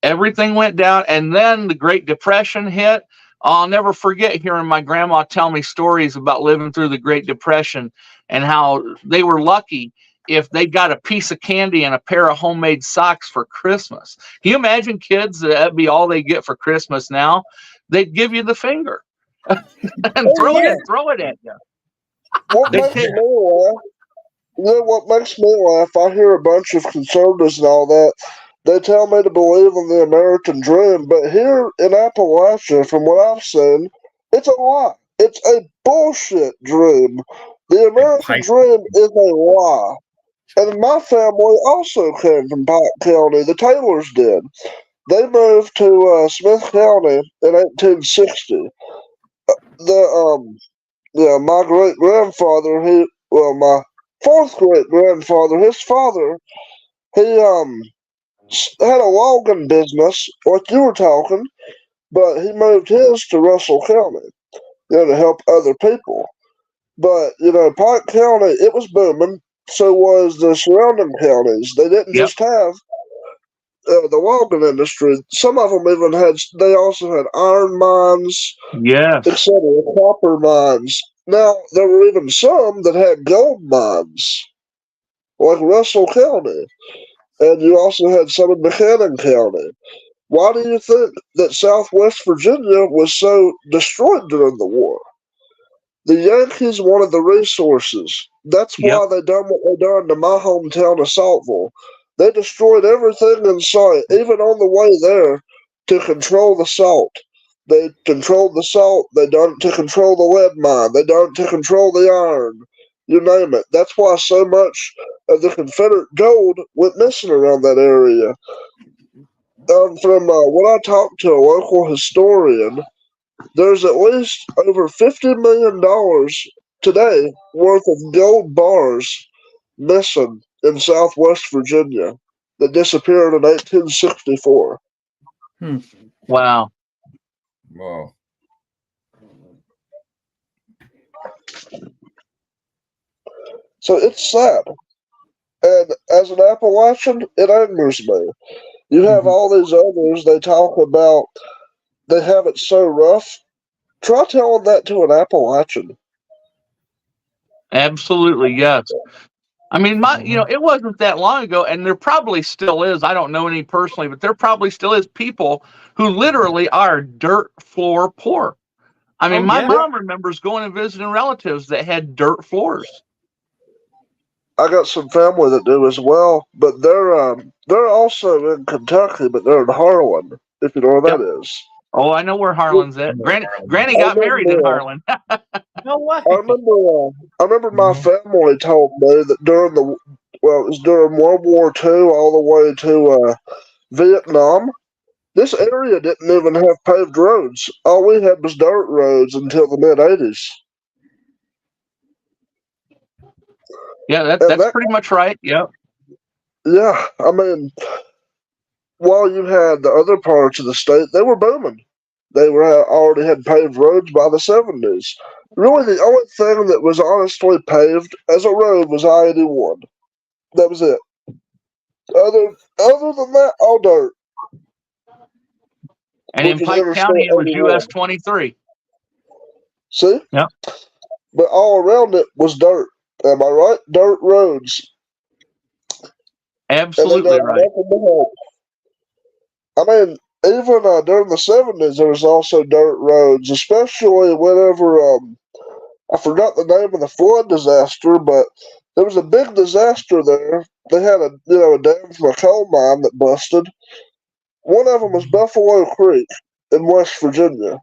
Everything went down, and then the Great Depression hit. I'll never forget hearing my grandma tell me stories about living through the Great Depression and how they were lucky if they got a piece of candy and a pair of homemade socks for Christmas. Can you imagine kids that'd be all they get for Christmas now? They'd give you the finger and throw it at you. What makes me laugh? You know what makes me laugh? I hear a bunch of conservatives and all that. They tell me to believe in the American dream, but here in Appalachia, from what I've seen, it's a lie. It's a bullshit dream. The American dream is a lie. And my family also came from Pike County. The Taylors did. They moved to Smith County in 1860. My great grandfather, my fourth great grandfather, his father, he had a logging business, like you were talking, but he moved his to Russell County, to help other people. But, Pike County, it was booming, so was the surrounding counties. They didn't just have the logging industry. Some of them they also had iron mines, etc., copper mines. Now, there were even some that had gold mines, like Russell County. And you also had some in Buchanan County. Why do you think that Southwest Virginia was so destroyed during the war? The Yankees wanted the resources. That's why they done what they done to my hometown of Saltville. They destroyed everything in sight, even on the way there, to control the salt. They controlled the salt. They done it to control the lead mine. They done it to control the iron. You name it. That's why so much of the Confederate gold went missing around that area. From when I talked to a local historian, there's at least over $50 million today worth of gold bars missing in Southwest Virginia that disappeared in 1864. Wow. Wow. So it's sad. And as an Appalachian, it angers me. You have all these others, they talk about they have it so rough. Try telling that to an Appalachian. Absolutely, yes. I mean, it wasn't that long ago, and there probably still is. I don't know any personally, but there probably still is people who literally are dirt floor poor. I mean, my mom remembers going and visiting relatives that had dirt floors. I got some family that do as well, but they're also in Kentucky, but they're in Harlan, if you know where that is. Oh, I know where Harlan's at. Granny got married in Harlan. No way. I remember my family told me that it was during World War II all the way to Vietnam. This area didn't even have paved roads. All we had was dirt roads until the mid-'80s. Yeah, that's pretty much right. Yep. Yeah, I mean, while you had the other parts of the state, they were booming. They already had paved roads by the 70s. Really, the only thing that was honestly paved as a road was I-81. That was it. Other than that, all dirt. And in Pike County, it was US 23. See? Yeah. But all around it was dirt. Am I right? Dirt roads. Absolutely right. I mean, even during the 70s, there was also dirt roads, especially whenever, I forgot the name of the flood disaster, but There was a big disaster there. They had a dam from a coal mine that busted. One of them was Buffalo Creek in West Virginia,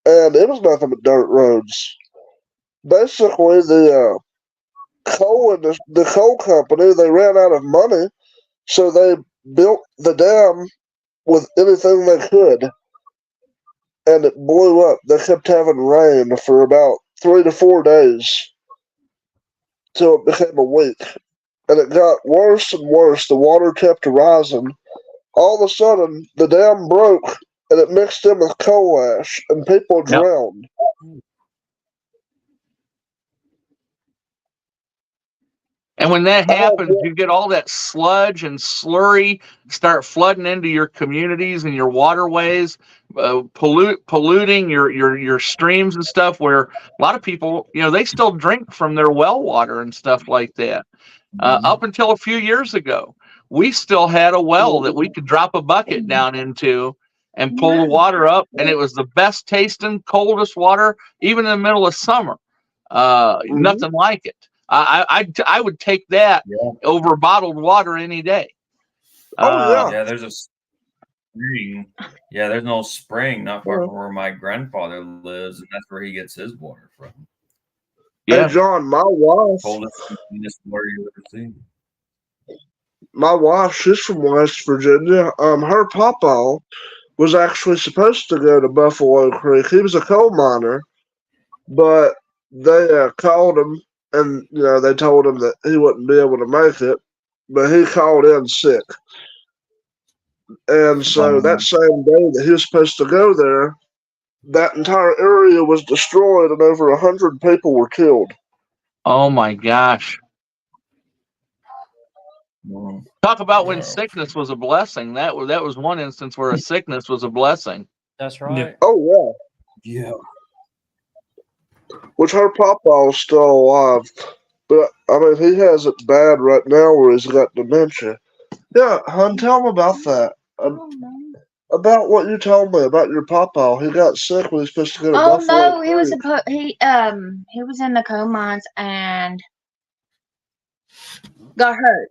and it was nothing but dirt roads. Basically, the coal company, they ran out of money, so they built the dam with anything they could, and it blew up. They kept having rain for about 3 to 4 days till it became a week, and it got worse and worse. The water kept rising. All of a sudden, the dam broke, and it mixed in with coal ash, and people drowned. And when that happens, you get all that sludge and slurry start flooding into your communities and your waterways, polluting your streams and stuff. Where a lot of people, they still drink from their well water and stuff like that. Up until a few years ago, we still had a well that we could drop a bucket down into and pull the water up, and it was the best tasting, coldest water, even in the middle of summer. Nothing like it. I would take that over bottled water any day. There's a spring. Yeah, there's no spring not far from where my grandfather lives, and that's where he gets his water from. Yeah, hey John, my wife. Coldest water you ever seen. My wife, she's from West Virginia. Her papa was actually supposed to go to Buffalo Creek. He was a coal miner, but they called him. And, they told him that he wouldn't be able to make it, but he called in sick. And so that same day that he was supposed to go there, that entire area was destroyed and over 100 people were killed. Oh, my gosh. Talk about when sickness was a blessing. That was one instance where a sickness was a blessing. That's right. Yeah. Oh, yeah. Yeah. Which her papa is still alive. But, I mean, he has it bad right now where he's got dementia. Yeah, hon, tell him about that. About what you told me about your papa. He got sick when he was supposed to go to Buffalo. Oh, no, he was in the coal mines and got hurt.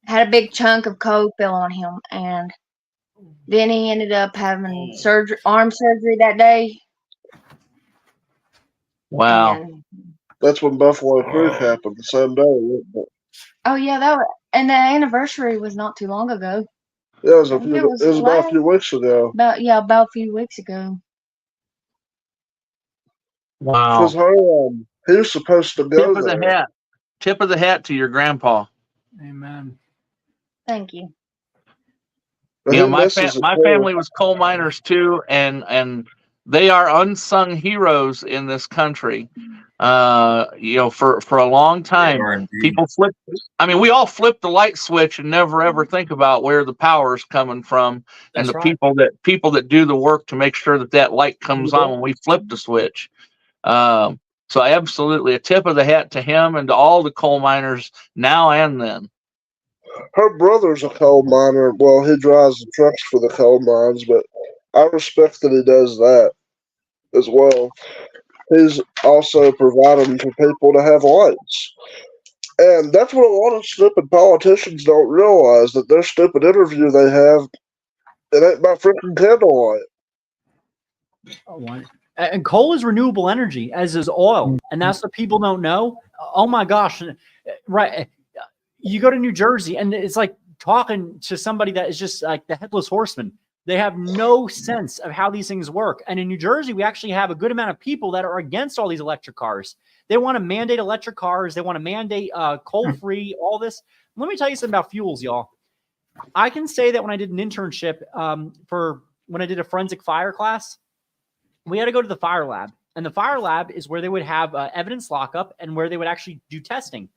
Had a big chunk of coal fell on him, and then he ended up having arm surgery that day. Wow. And that's when Buffalo Creek happened, the same day. Oh, yeah, and the anniversary was not too long ago. Yeah, it was about a few weeks ago. About a few weeks ago. Wow. Because he was supposed to go there. Tip of the hat to your grandpa. Amen. Thank you. My family was coal miners too, and they are unsung heroes in this country. For a long time, people flip. I mean, we all flip the light switch and never ever think about where the power is coming from. That's and the right. people that do the work to make sure that light comes on when we flip the switch. So absolutely a tip of the hat to him and to all the coal miners now and then. Her brother's a coal miner. Well, he drives the trucks for the coal mines, but I respect that he does that as well. He's also providing for people to have lights. And that's what a lot of stupid politicians don't realize, that their stupid interview they have, it ain't by freaking candlelight. And coal is renewable energy, as is oil. And that's what people don't know. Oh, my gosh. Right. You go to New Jersey, and it's like talking to somebody that is just like the headless horseman. They have no sense of how these things work. And in New Jersey, we actually have a good amount of people that are against all these electric cars. They want to mandate electric cars. They want to mandate coal-free, all this. Let me tell you something about fuels, y'all. I can say that when I did an internship when I did a forensic fire class, we had to go to the fire lab. And the fire lab is where they would have evidence lockup and where they would actually do testing.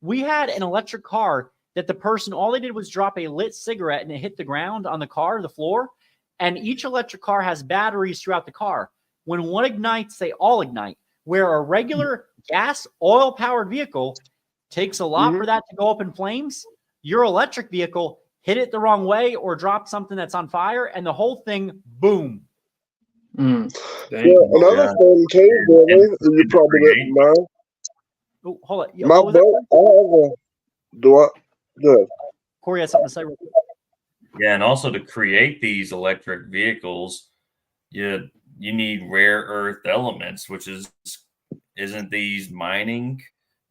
We had an electric car that the person, all they did was drop a lit cigarette and it hit the ground on the floor. And each electric car has batteries throughout the car. When one ignites, they all ignite. Where a regular gas, oil-powered vehicle takes a lot for that to go up in flames. Your electric vehicle hit it the wrong way or drop something that's on fire, and the whole thing, boom. Another thing too, Billy, that you probably didn't know. Oh, hold on. My What was that? boat, I have a, do I? Good. Corey has something to say. Real quick. Yeah, and also to create these electric vehicles, you need rare earth elements, which isn't these mining,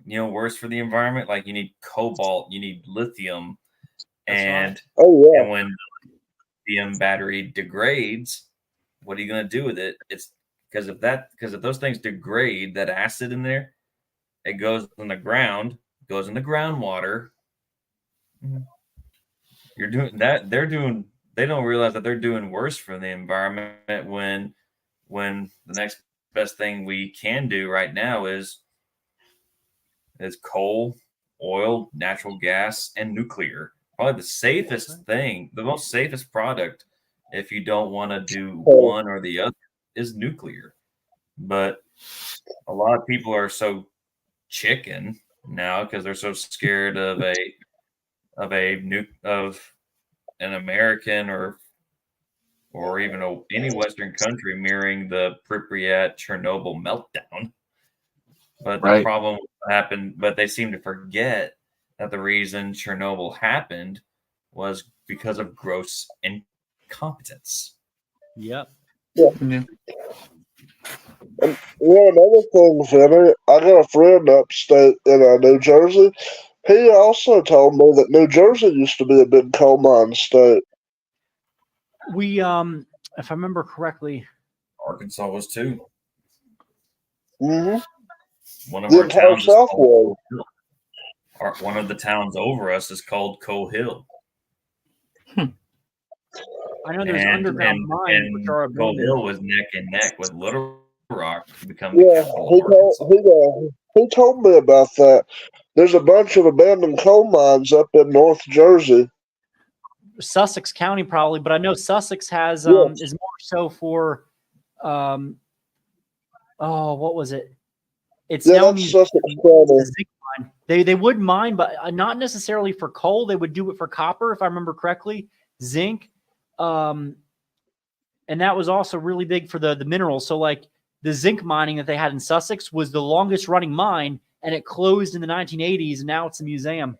worse for the environment? Like you need cobalt, you need lithium, and Oh yeah. and when the lithium battery degrades, what are you going to do with it? It's because if those things degrade, that acid in there, it goes in the ground, goes in the groundwater. You're doing that. They don't realize that they're doing worse for the environment when the next best thing we can do right now is coal, oil, natural gas, and nuclear. Probably the safest thing, the most safest product, if you don't want to do one or the other, is nuclear. But a lot of people are so chicken now because they're so scared of an American or even any Western country mirroring the Pripyat Chernobyl meltdown. But the problem happened, but they seem to forget that the reason Chernobyl happened was because of gross incompetence. Yep. Yeah. And another thing, Vinny, I got a friend upstate in New Jersey. He also told me that New Jersey used to be a big coal mine state. We, if I remember correctly, Arkansas was too. Mm-hmm. One of the our entire towns is South called one of the towns over us is called Coal Hill. I know there's underground mines which are Coal abandoned. Hill was neck and neck with Little Rock to become the capital of Arkansas. He told me about that. There's a bunch of abandoned coal mines up in North Jersey. Sussex County probably, but I know Sussex has is more so for what was it? It's now that's Sussex County. zinc mine. They would mine, but not necessarily for coal. They would do it for copper, if I remember correctly, zinc, and that was also really big for the minerals. So like the zinc mining that they had in Sussex was the longest running mine, and it closed in the 1980s, and now it's a museum.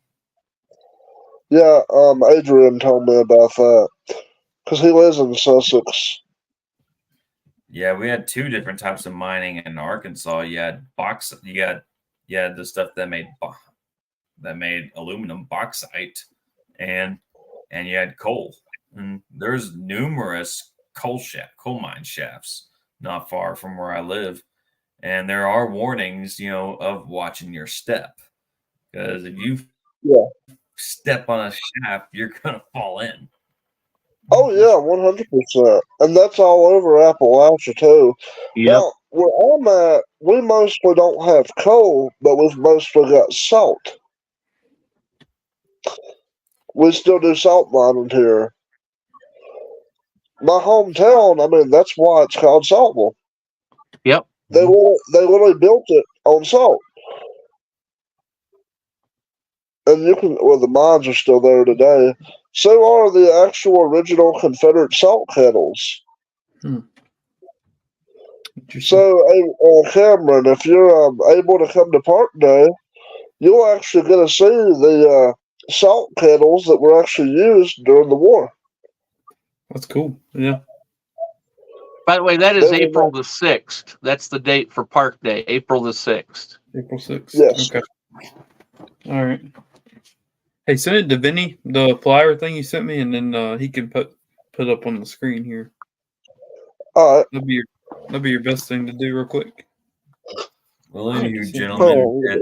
Yeah, Adrian told me about that because he lives in Sussex. Yeah, we had two different types of mining in Arkansas. You had you had the stuff that made aluminum, bauxite, and you had coal. And there's numerous coal mine shafts not far from where I live, and there are warnings, of watching your step, because if you step on a shaft, you're gonna fall in. Oh yeah, 100%, and that's all over Appalachia too. Yep. Now, where I'm at, we mostly don't have coal, but we've mostly got salt. We still do salt mining here. My hometown, I mean, that's why it's called Saltville. Yep. They literally built it on salt. And the mines are still there today. So are the actual original Confederate salt kettles. So, Cameron, if you're able to come to Park Day, you'll actually get to see the salt kettles that were actually used during the war. That's cool. Yeah. By the way, that is April the 6th. That's the date for Park Day, April the 6th. April 6th. Yes. Okay. All right. Hey, send it to Vinny, the flyer thing you sent me, and then he can put up on the screen here. All right. That'd be your best thing to do real quick. Well, anywho, gentlemen,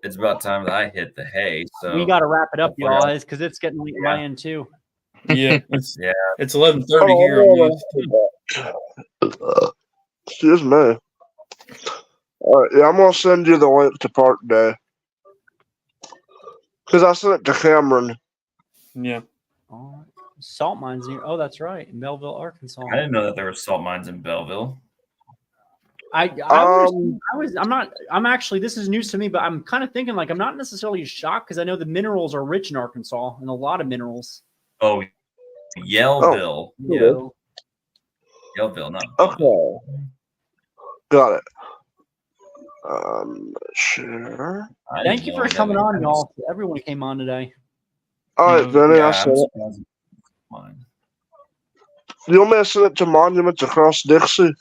it's about time that I hit the hay. So we got to wrap it up, y'all, because it's getting late my end too. Yeah, it's 11:30 here. Excuse me. All right, yeah, I'm gonna send you the link to Park Day because I sent it to Cameron. Yeah. Salt mines near. Oh, that's right, in Belleville, Arkansas. I didn't know that there were salt mines in Belleville. I'm actually, this is news to me, but I'm kind of thinking like I'm not necessarily shocked because I know the minerals are rich in Arkansas and a lot of minerals. Oh, Yellville. Yellville, not okay. Got it. Share. Thank you for coming on, y'all. Everyone came on today. All right, Vinny, I sent it. Mine. You want me to send it to Monuments Across Dixie?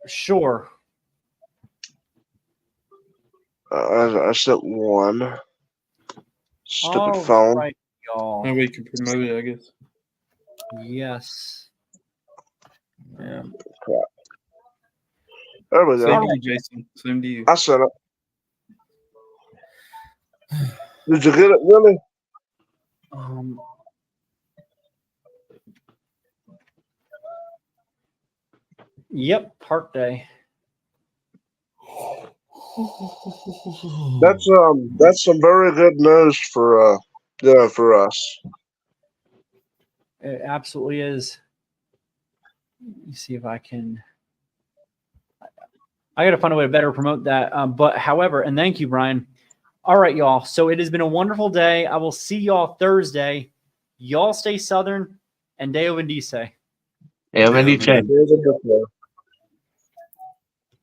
Sure. I sent one. Stupid All phone. right, y'all. That way you can promote it, I guess. Yes. Yeah. Crap. There we Same go. to you, Jason. Same to you. I sent it. Did you get it, Vinny? Yep, Park Day. That's some very good news for for us. It absolutely is. Let me see if I can. I got to find a way to better promote that. But however, and thank you, Brian. All right, y'all. So it has been a wonderful day. I will see y'all Thursday. Y'all stay Southern and Deo Bendice. Yeah, Bendice.